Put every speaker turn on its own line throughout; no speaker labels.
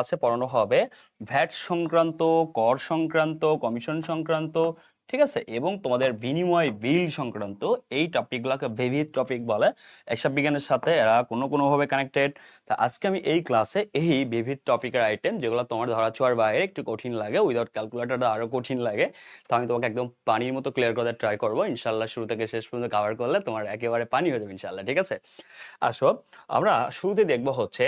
আছে পড়ানো হবে ভ্যাট সংক্রান্ত, কর সংক্রান্ত, কমিশন সংক্রান্ত, ঠিক আছে, এবং তোমাদের বিনিময় বিল সংক্রান্ত এই টপিকগুলোকে ভিভিড টপিক বলে। হিসাব বিজ্ঞানের সাথে এরা কোনোভাবে কানেক্টেড। তা আজকে আমি এই ক্লাসে এই ভিভিড টপিকের আইটেম যেগুলো তোমার ধরাছোঁয়ার বাইরে একটু কঠিন লাগে, উইদাউট ক্যালকুলেটরটা আরো কঠিন লাগে, তো আমি তোমাকে একদম পানির মতো ক্লিয়ার করতে ট্রাই করবো ইনশাল্লাহ। শুরু থেকে শেষ পর্যন্ত কভার করলে তোমার একেবারে পানি হয়ে যাবে ইনশাল্লাহ, ঠিক আছে। আসো, আমরা শুরুতে দেখবো হচ্ছে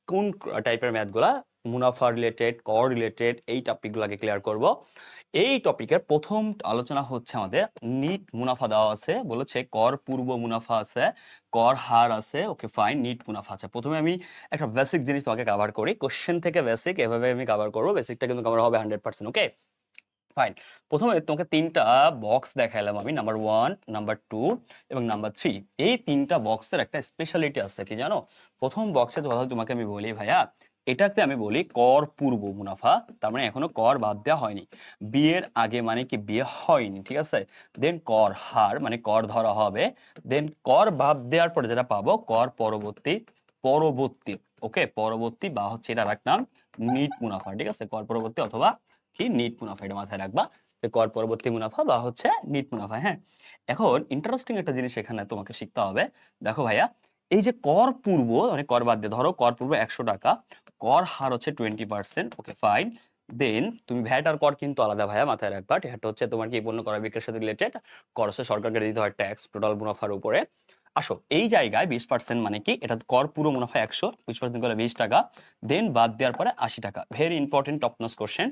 কোন টাইপের ম্যাথগুলা মুনাফা রিলেটেড, কর রিলেটেড, এই টপিকগুলোকে ক্লিয়ার করব। এই টপিকের প্রথম আলোচনা হচ্ছে আমাদের নিট মুনাফা দেওয়া আছে, বলেছে কর পূর্ব মুনাফা আছে, কর হার আছে, ওকে ফাইন, নিট মুনাফা আছে। প্রথমে আমি একটা বেসিক জিনিস তোমাকে কভার করি, কোশ্চেন থেকে বেসিক এভাবে আমি কভার করবো, বেসিকটা কিন্তু কভার হবে 100%, ওকে ফাইন। প্রথমে তোমাকে তিনটা বক্স দেখাইলাম আমি, নাম্বার 1, নাম্বার 2 এবং নাম্বার 3। এই তিনটা বক্সের একটা স্পেশালিটি আছে, কি জানো? প্রথম বক্সে তোমাকে আমি বলি ভাইয়া, এটাকে আমি বলি কর পূর্ব মুনাফা, তার মানে এখনো কর বাদ দেওয়া হয়নি। বিয়ের আগে মানে কি বিয়ে হয়নি, ঠিক আছে। দেন কর হার মানে কর ধরা হবে। দেন কর বাদ দেওয়ার পরে যেটা পাবো কর পরবর্তী, পরবর্তী, ওকে পরবর্তী বা হচ্ছে এটা রাখলাম নিট মুনাফা, ঠিক আছে, কর পরবর্তী অথবা কি নিট মুনাফা, এটা মাথায় রাখবা, কর পরবর্তী মুনাফা বা হচ্ছে নিট মুনাফা। হ্যাঁ, এখন ইন্টারেস্টিং একটা জিনিস এখানে তোমাকে শিখতে হবে। দেখো ভাইয়া, এই যে কর পূর্ব মানে কর বাদ দিয়ে, ধরো কর পূর্ব 100 টাকা, কর হার হচ্ছে 20%, ওকে ফাইন। দেন তুমি ভ্যাট আর কর কিন্তু আলাদা ভাইয়া, মাথায় রাখবা। এটা হচ্ছে তোমার কি পণ্য ক্রয় বিক্রয়ের সাথে রিলেটেড, কর হচ্ছে সরকারকে দিতে হয় ট্যাক্স টোটাল মুনাফার উপরে। আসো, এই জায়গায় 20% মানে কি, এটা কর পুরো মুনাফা 100, 20% করলে 20 টাকা, দেন বাদ দেওয়ার পরে 80 টাকা। Very important top notch question.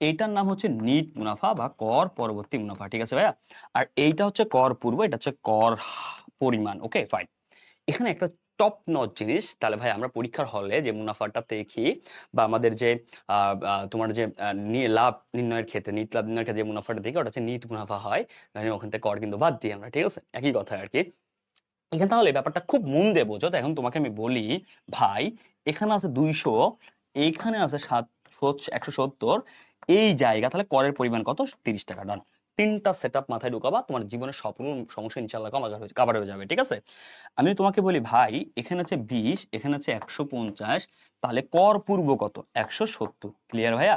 এইটার নাম হচ্ছে নিট মুনাফা বা কর পরবর্তী মুনাফা, ঠিক আছে ভাইয়া। আর এইটা হচ্ছে কর পূর্ব, এটা হচ্ছে কর পরিমাণ, ওকে ফাইন। এখানে একটা টপ নচ জিনিস, তাহলে ভাই আমরা পরীক্ষার হলে যে মুনাফাটা দেখি বা আমাদের যে তোমার যে লাভ নির্ণয়ের ক্ষেত্রে, নিট লাভ নির্ণয়ের ক্ষেত্রে যে মুনাফাটা দেখি ওটা হচ্ছে নিট মুনাফা হয়, মানে ওখান থেকে কর কিন্তু বাদ দিই আমরা, ঠিক আছে, একই কথা আর কি। এখানে তাহলে ব্যাপারটা খুব মন দিয়ে বোঝো। তো এখন তোমাকে আমি বলি ভাই, এখানে আছে 200, এইখানে আছে 170, এই জায়গা তাহলে করের পরিমাণ কত? 30 টাকা। ডান। তিনটা সেটআপ মাথায় ঢুকাবা, তোমার জীবনের সব সমস্যা ইনশাআল্লাহ কাভার হয়ে যাবে, ঠিক আছে। আমি তোমাকে বলি ভাই, এখানে আছে 20, এখানে আছে 150, তাহলে কর পূর্ব কত? 170। ক্লিয়ার ভাইয়া?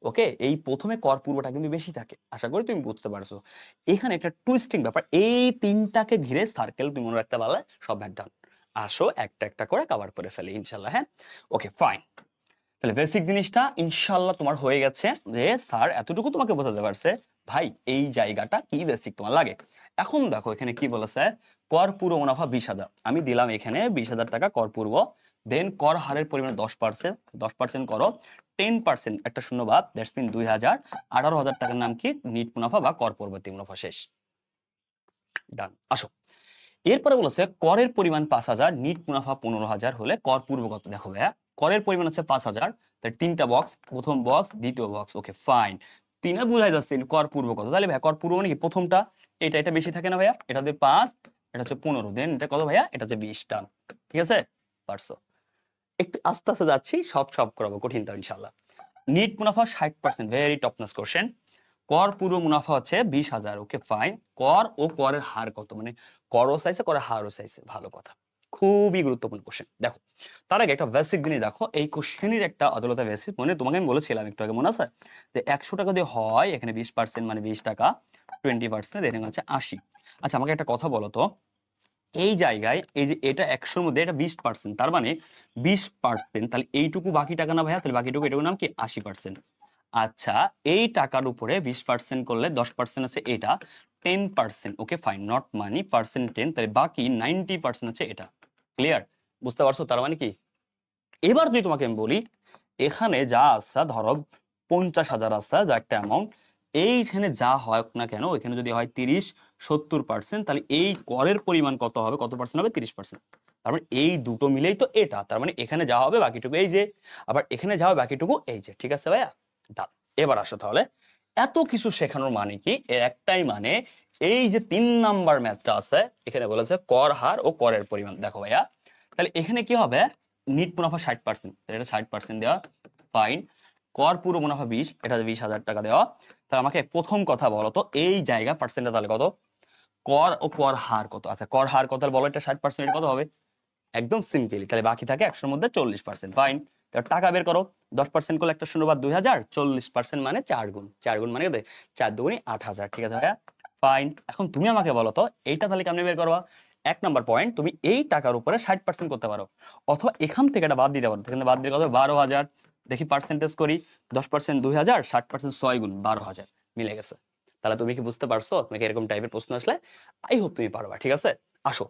ওকে, এই প্রথমে কর পূর্বটা কিন্তু বেশি থাকে, আশা করি তুমি বুঝতে পারছো। এখানে একটা টুইস্টিং ব্যাপার, এই তিনটাকে ঘিরে সার্কেল তুমি মনে রাখতে পারলে সব ব্যাক ডান। আসো একটা একটা করে কভার করে ফেলে ইনশাল্লাহ। হ্যাঁ, ওকে ফাইন। তাহলে বেসিক জিনিসটা ইনশাল্লাহ তোমার হয়ে গেছে, যে স্যার এতটুকু তোমাকে বোঝাতে পারছে ভাই, এই জায়গাটা কি বেসিক তোমার লাগে। এখন দেখো এখানে কি বলেছে, কর পূর্ব মুনাফা 20,000, আমি দিলাম এখানে 20,000 টাকা কর পূর্ব। দেন কর হারের পরিমাণ 10%, 10% করো, 10% একটা শূন্য বাদ, দ্যাটস মিন 2,000, 18,000 টাকার নাম কি? নিট মুনাফা বা কর পরবর্তী মুনাফা। শেষ, ডান। আসো, এরপরে বলেছে করের পরিমাণ 5,000, নিট মুনাফা 15,000 হলে কর পূর্ব কত? দেখো ভাইয়া, করের পরিমাণ হচ্ছে 5,000, তাই তিনটা বক্স, প্রথম বক্স, দ্বিতীয় বক্স, ওকে ফাইন। তিনে বুঝাই যাচ্ছে কর পূর্ব কত, তাহলে ভাইয়া কর পূর্ব মানে কি প্রথমটা, এটা বেশি থাকে না ভাইয়া, এটা হচ্ছে 5, এটা হচ্ছে 15, দেন এটা কত ভাইয়া? এটা হচ্ছে 20। টান, ঠিক আছে, পারছো। একটু আস্তে আস্তে যাচ্ছি, সব সব করাবো, কঠিন তো ইনশাল্লাহ। নিট মুনাফা 60%, ভেরি টপ নচ কোশ্চেন। কর পুরো মুনাফা হচ্ছে 20,000, ওকে ফাইন। কর ও করের হার কত, মানে করও চাইছে, করের হারও চাইছে, ভালো কথা, খুবই গুরুত্বপূর্ণ কোশ্চেন। দেখো, তার আগে একটা বেসিক জিনিস দেখো, এই কোশ্চেনের একটা অদলতা বেসিক, মানে তোমাকে আমি বলেছিলাম একটু আগে, মনে আছে যে 100 টাকা দিয়ে হয়, এখানে 20% মানে 20 টাকা, 20% এখানে হচ্ছে 80। আচ্ছা, আমাকে একটা কথা বলো তো, এই জায়গায় এই যে এটা 100-র মধ্যে এটা 20%, তার মানে 20%, তাহলে এইটুকু বাকি টাকা না ভাইয়া, তাহলে বাকিটুকু, এটুকু নাম কি? 80%। আচ্ছা, এই টাকার উপরে 20% করলে 10% আছে এটা, 10%, okay fine, not money, percent 10, তাহলে বাকি 90% আছে এটা। ক্লিয়ার? বুঝতে পারছো? তার মানে কি, এবার যদি তোমাকে আমি বলি, এখানে যা আছে ধরো 50,000 আছে, যা একটা অ্যামাউন্ট, এইখানে যা হয় না কেন, এখানে যদি হয় 30-70%, তাহলে এই করের পরিমাণ কত হবে? কত পার্সেন্ট হবে? 30%। তার মানে এই দুটো মিলেই তো এটা, তার মানে এখানে যা হবে বাকিটুকু এই যে, আবার এখানে যা হবে বাকিটুকু এই যে, ঠিক আছে ভাইয়া? ডান। এবার আসো তাহলে, এত কিছু শেখানোর মানে কি? এর একটাই মানে, এই যে 3 নাম্বার ম্যাথটা আছে, এখানে বলেছে কর হার ও করের পরিমাণ। দেখো ভাইয়া, তাহলে এখানে কি হবে? নিট মুনাফা 60%, এটা 60% দেওয়া, ফাইন। কর পুরো মুনাফা 20, এটা 20,000 টাকা দেওয়া। তাহলে আমাকে প্রথম কথা বলো তো, এই জায়গা পার্সেন্টটা তাহলে কত? কর ও কর হার কত? আচ্ছা, কর হার কত বলো, এটা 60%, এটা কত হবে? একদম সিম্পলি। তাহলে বাকি থাকে 100-র মধ্যে 40%। ফাইন। তাহলে টাকা বের করো। 10% করলে একটা শূন্য বাদ 2000, 40% মানে 4 গুণ। 4 গুণ মানে কত? 4 দুগুণে 8000। ঠিক আছে ভাইয়া? ফাইন। এখন তুমি আমাকে বলো তো এইটা তাহলে কেমনে বের করবা? 1 নাম্বার পয়েন্ট, তুমি এই টাকার উপরে 60% করতে পারো, অথবা এখান থেকে এটা বাদ দিতে পারো। এখানে বাদ দিলে কত? 12000। দেখি পার্সেন্টেজ করি। 10% 2000, 60% 6 গুণ 12000। মিলে গেছে। তাহলে তুমি কি বুঝতে পারছো? তোমাকে এরকম টাইপের প্রশ্ন আসলে আই হোপ তুমি পারবা। ঠিক আছে? আসো।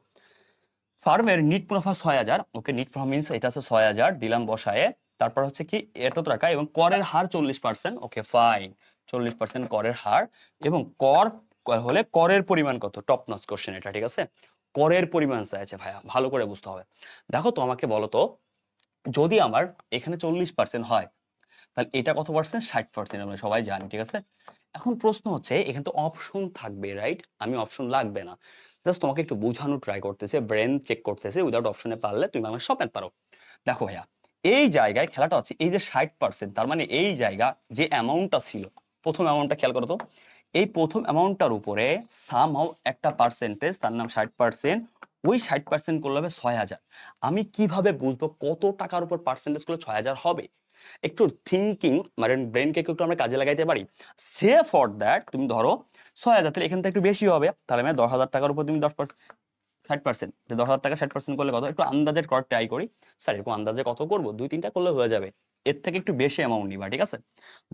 ফার্মের নিট মুনাফা 6000। ওকে, নিট প্রফিট মিন্স এটা আছে 6000, দিলাম বসায়ে। তারপর হচ্ছে কি এত টাকা এবং করের হার 40%। ওকে ফাইন, 40% করের হার। এবং কর হলে করের পরিমাণ কত? টপ নচ কোশ্চেন এটা। ঠিক আছে? করের পরিমাণ চাইছে ভাইয়া, ভালো করে বুঝতে হবে। দেখো তো আমাকে বলো তো, যদি আমার এখানে 40% হয় তাহলে এটা কত পার্সেন্ট? 60%। আমরা সবাই জানি। ঠিক আছে? এখন প্রশ্ন হচ্ছে এখানে তো অপশন থাকবে, রাইট? আমি অপশন লাগবে না, জাস্ট তোমাকে একটু বোঝানো ট্রাই করতেছে, ব্রেন চেক করতেছে। উইদাউট অপশনে পারলে তুমি আমার সব ম্যাথ পারো। দেখো ভাইয়া, এই জায়গায় খেলাটা হচ্ছে এই যে 60%, তার মানে এই জায়গা যে অ্যামাউন্টটা ছিল, প্রথম অ্যামাউন্টটা খেয়াল করো তো। এই প্রথম অ্যামাউন্টটার উপরে সামহাও একটা পার্সেন্টেজ, তার নাম 60%। ওই 60% করলে হবে 6000। আমি কিভাবে বুঝবো কত টাকার উপর পার্সেন্টেজ করলে 6000 হবে? একটু থিঙ্কিং মানে ব্রেনকে একটু আমরা কাজে লাগাইতে পারি। সে ফর দ্যাট তুমি ধরো 6000, তাহলে এখান থেকে একটু বেশি হবে। তাহলে মানে 10,000 টাকার উপর তুমি 60%, 10,000 টাকা 60% করলে কত? একটু আন্দাজের করার ট্রাই করি। স্যার এরকম আন্দাজে কত করবো? 2-3টা করলে হয়ে যাবে। এর থেকে একটু বেশি অ্যামাউন্ট নিবা। ঠিক আছে?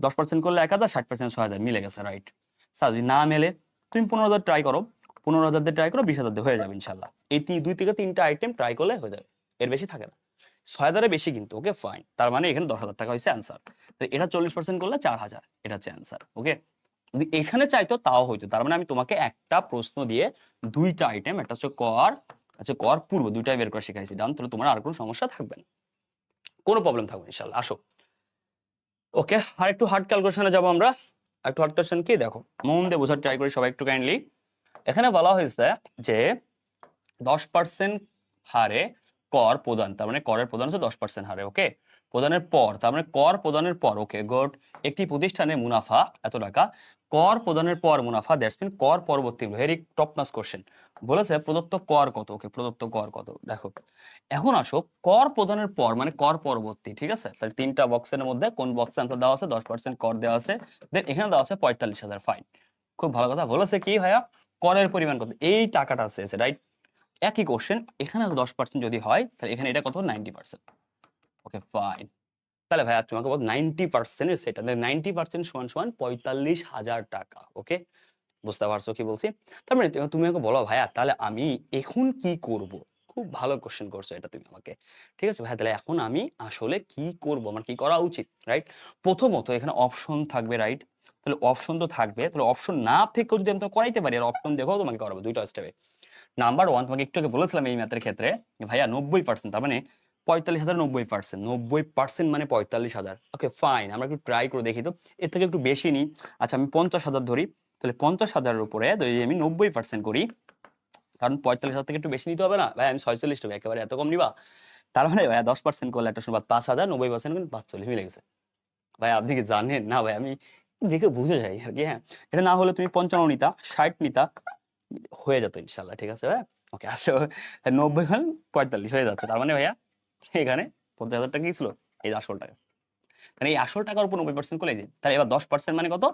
10% করলে 1000, 60% 6000। মিলে গেছে, রাইট? স্যার যদি না মেলে তুমি 15,000 ট্রাই করো। 15,000 দিয়ে ট্রাই করো, 20,000 দিয়ে হয়ে যাবে ইনশাল্লাহ। এই 2 থেকে 3টা আইটেম ট্রাই করলে হয়ে যাবে। এর বেশি থাকে না। 6000-এর বেশি কিন্তু। Okay fine. তার মানে এখানে 10,000 টাকা হয়েছে অ্যান্সার। তো এটা 40% করলে 4000। এটা হচ্ছে অ্যান্সার। ওকে, যদি এখানে চাইতো তাও হইতো। তার মানে আমি তোমাকে একটা প্রশ্ন দিয়ে 2টা আইটেম, একটা হচ্ছে কর, আচ্ছা কর পূর্ব, 2টাই বের করে শিখাইছি। ডান? তাহলে তোমার আর কোনো সমস্যা থাকবে না, কোনো প্রবলেম থাকবে না ইনশাল্লাহ। আসো। ওকে, আর একটু হার্ড ক্যালকুলেশনে যাবো আমরা। একটু হার্ড কোয়েশ্চেন কি দেখো, মন দিয়ে বোঝার ট্রাই করি সবাই একটু কাইন্ডলি। এখানে বলা হয়েছে যে 10% হারে কর প্রদান, তার মানে করের প্রদান হচ্ছে 10% হারে। ওকে, প্রদানের পর, তার মানে কর প্রদানের পর। Okay good. একটি প্রতিষ্ঠানের মুনাফা এত টাকা, কর প্রদানের পর মুনাফা, দ্যাটস মিন কর পরবর্তী। Very top notch question. বলেছে প্রদত্ত কর কত। ওকে, প্রদত্ত কর কত দেখো। এখন আসো, কর প্রদানের পর মানে কর পরবর্তী। ঠিক আছে? তাহলে 3টা বক্সের মধ্যে কোন বক্সে আনসার দেওয়া আছে? 10% কর দেওয়া আছে, দেন এখানে দেওয়া আছে 45,000। ফাইন, খুব ভালো কথা। বলেছে কি ভাইয়া? করের পরিমাণ কত? এই টাকাটা আছে, রাইট? একই কোশ্চেন, এখানে 10% যদি হয় তাহলে এখানে এটা কত? 90%। Okay fine. তাহলে ভাইয়া তোমাকে বল 90% সেটা, 90% সমান সমান 45,000 টাকা। ওকে, বুঝতে পারছো কি বলছি? তার মানে তুমি আমাকে বলো ভাইয়া তাহলে আমি এখন কি করব? খুব ভালো কোশ্চেন করছো এটা তুমি আমাকে। ঠিক আছে ভাইয়া, তাহলে এখন আমি আসলে কি করব, আমার কি করা উচিত, রাইট? প্রথমত এখানে অপশন থাকবে, রাইট? তাহলে অপশন তো থাকবে, তাহলে অপশন না থেকেও যদি আমি তো করাইতে পারি, আর অপশন দেখো তোমাকে করাবো 2টা স্টেপে। নাম্বার 1, তোমাকে একটু আগে বলেছিলাম এই ম্যাথের ক্ষেত্রে ভাইয়া 90%, তার মানে 45,000 90%, 90% মানে 45,000। ওকে ফাইন, আমরা একটু ট্রাই করে দেখি তো। এর থেকে একটু বেশি নিই। আচ্ছা আমি 50,000 ধরি। তাহলে 50,000-এর উপরে যদি আমি 90% করি, কারণ 45,000 থেকে একটু বেশি নিতে হবে না ভাই, আমি 46 নেবো, একেবারে এত কম নিবা? তার মানে ভাইয়া 10% করলে একটা সময় 5,000, 90% কিন্তু 45 মিলে গেছে। ভাই আপনি কি জানেন না ভাই, আমি দেখে বুঝে যাই আর কি। হ্যাঁ, এটা না হলে তুমি 55 নিতা, 60 নিতা, হয়ে যেত ইনশাল্লাহ। ঠিক আছে ভাইয়া? ওকে আসো, 90 খান 45 হয়ে যাচ্ছে। তার মানে ভাইয়া এখানে 50,000 টাকা কি ছিল? এই যে আসল টাকা। মানে এই আসল টাকার উপর 90% করলে যে, তাহলে এবার 10% মানে কত?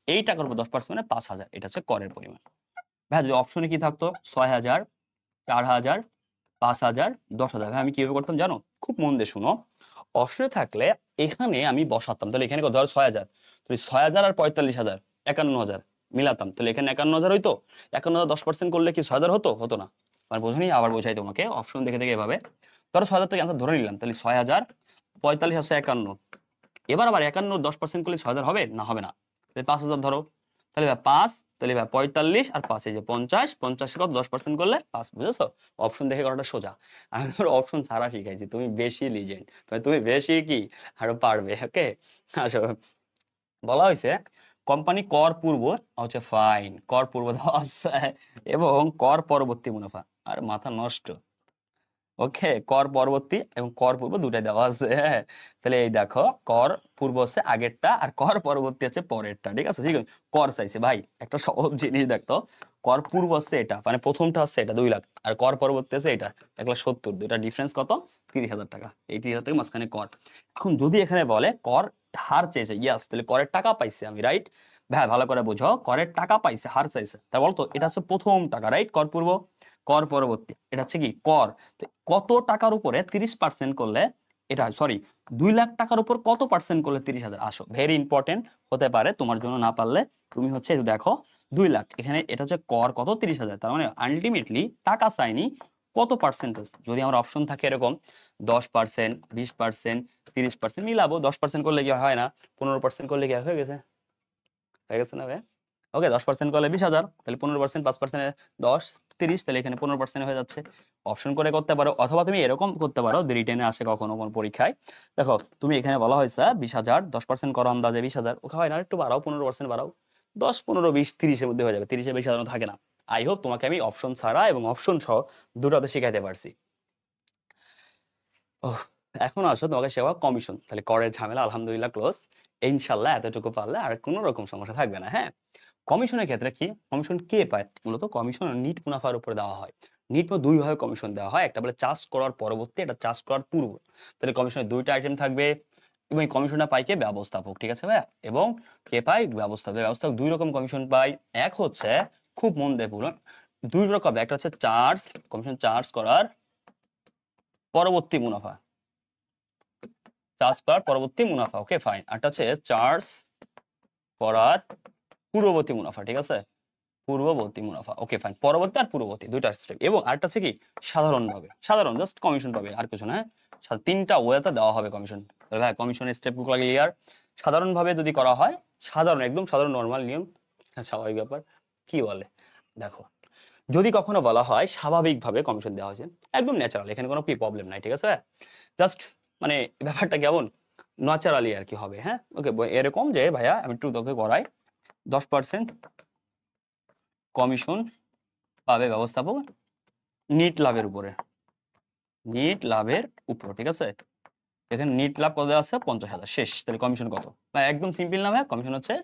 এই টাকার উপর 10% মানে 5,000। এটা হচ্ছে করের পরিমাণ। ভাইয়া যদি অপশনে কি থাকতো? 6,000, 4,000, 5,000, 10,000। ভাই আমি কিভাবে করতাম জানো? খুব মন দিয়ে শুনো। অপশনে থাকলে এখানে আমি বসাতাম। তাহলে এখানে কত? ধর 6,000, তাহলে 6,000 আর 45,000 51,000 মিলাতাম। তাহলে এখানে 51,000 হইতো। 51,000 10% করলে কি 6,000 হতো? হতো না। মানে বোঝনি? আবার বোঝাই তোমাকে। অপশন দেখে দেখে এভাবে ধরো 6,000 থেকে আনসার ধরে নিলাম। তাহলে 6,000, 45 আছে 51। এবার আবার 51 10% করলে 6,000 হবে না? হবে না। তাহলে 5,000 ধরো। তাহলে ভাই 5, তাহলে ভাই 45 আর 5 এই যে 50, 50 কত? 10% করলে 5। বুঝেছো? অপশন দেখে করাটা সোজা। আমি ধরো অপশন ছাড়া শিখাইছি, তুমি বেশি লিজেন্ড, তুমি বেশি কি আরো পারবে। ওকে আসো, বলা হয়েছে কোম্পানি কর পূর্ব হচ্ছে ফাইন, কর পূর্ব দেওয়া আছে এবং কর পরবর্তী মুনাফা। আর মাথা নষ্ট। ওকে, কর পরবর্তী এবং কর পূর্ব দুটাই দেওয়া আছে, হ্যাঁ। তাহলে এই দেখো, কর পূর্ব হচ্ছে আগেরটা আর কর পরবর্তী হচ্ছে পরেরটা, ঠিক আছে। ঠিক আছে, কর চাইছে ভাই, একটা সহজ জিনিস দেখতো, কর পূর্ব হচ্ছে এটা, মানে প্রথমটা হচ্ছে এটা 2 লাখ, আর কর পরবর্তী হচ্ছে এটা 1,70,000, দুইটা ডিফারেন্স কত? 30,000 টাকা। এই 30,000 টাকা মাঝখানে কর। এখন যদি এখানে বলে কর হার চেয়েছে, ইয়াস, তাহলে করের টাকা পাইছে আমি, রাইট। ভাই ভালো করে বুঝো, করের টাকা পাইছে, হার চাইছে, তা বলতো এটা হচ্ছে প্রথম টাকা, রাইট। কর পূর্ব, কর পরবর্তী এটা হচ্ছে কি কর। তো কত টাকার উপরে 30% করলে এটা, সরি, 2 লাখ টাকার উপর কত পার্সেন্ট করলে 30,000? আসো, ভেরি ইম্পর্টেন্ট হতে পারে তোমার জন্য, না পারলে তুমি হচ্ছে এই দেখো 2 লাখ, এখানে এটা হচ্ছে কর কত? 30,000, তার মানে আলটিমেটলি টাকা চাইনি কত পার্সেন্টেজ। যদি আমার অপশন থাকে এরকম 10%, 20%, 30%, মিলাবো। 10% করলে কি হয় না, 15% করলে কি হয়ে গেছে, হয়ে গেছে না ভাই? ওকে, 10% করলে 20,000, তাহলে 15%, 5% 10, 30, তাহলে এখানে 15% হয়ে যাচ্ছে। অপশন করে করতে পারো, অথবা তুমি এরকম করতে পারো, রিটেনে আসে কখনো কোনো পরীক্ষায়। দেখো তুমি এখানে বলা হয়েছে 20,000, 10% করো আন্দাজে 20,000, ওকে হয় না, একটু বাড়াও, 15% বাড়াও, 10, 15, 20, 30-এর মধ্যে হয়ে যাবে, 30-এর বেশি সাধারণত থাকে না। আই হোপ তোমাকে আমি অপশন ছাড়া এবং অপশন সহ দুটোতে শিখাইতে পারছি। ওহ, এখন আসো তোমাকে সেবা কমিশন, তাহলে করের ঝামেলা আলহামদুলিল্লাহ ক্লোজ। ইনশাল্লাহ এতটুকু পারলে আর কোনো রকম সমস্যা থাকবে না, হ্যাঁ। কমিশনের ক্ষেত্রে কি, কমিশন কে পায়? মূলত কমিশন নিট মুনাফার উপর দেওয়া হয়। নিট 2 ভাবে কমিশন দেওয়া হয়, একটা বলে চাষ করার পরবর্তী, একটা চাষ করার পূর্ব। তাহলে কমিশনের 2টা আইটেম থাকবে, এবং এই কমিশনটা পায় কে? ব্যবস্থাপক, ঠিক আছে ভাইয়া। এবং কে পায়? ব্যবস্থাপক। ব্যবস্থাপক 2 রকম কমিশন পায়। এক হচ্ছে, খুব মন দিয়ে পড়ুন, 2 রকম, একটা হচ্ছে চার্জ কমিশন, চার্জ করার পরবর্তী মুনাফা, চার্জ করার পরবর্তী মুনাফা, ওকে ফাইন। আরটা হচ্ছে চার্জ করার পূর্ববর্তী মুনাফা, ঠিক আছে, পূর্ববর্তী মুনাফা, ওকে ফাইন। পরবর্তী আর পূর্ববর্তী দুইটা স্টেপ। এবং আরেকটা হচ্ছে কি, সাধারণভাবে, সাধারণ জাস্ট কমিশন পাবে, আর কিছু না, হ্যাঁ। 3টা ওয়েতে দেওয়া হবে কমিশন। তাহলে ভাই কমিশনের স্টেপগুলো ক্লিয়ার। সাধারণভাবে যদি করা হয়, সাধারণ, একদম সাধারণ নরমাল নিয়ম, স্বাভাবিক ব্যাপার। কি বলে দেখো, যদি কখনো বলা হয় স্বাভাবিকভাবে কমিশন দেওয়া হয়েছে, একদম ন্যাচারাল, এখানে কোনো কি প্রবলেম নাই, ঠিক আছে। জাস্ট মানে ব্যাপারটা কেমন ন্যাচারালি আর কি হবে, হ্যাঁ। ওকে, এরকম যে ভাইয়া আমি একটু তোকে করাই, 10% কমিশন পাবে ব্যবস্থাপক নিট লাভের উপরে, নিট লাভের উপর, ঠিক আছে। এখানে নিট লাভ কত আছে? 50,000, শেষ। তাহলে কমিশন কত? একদম সিম্পল না ভাই, কমিশন হচ্ছে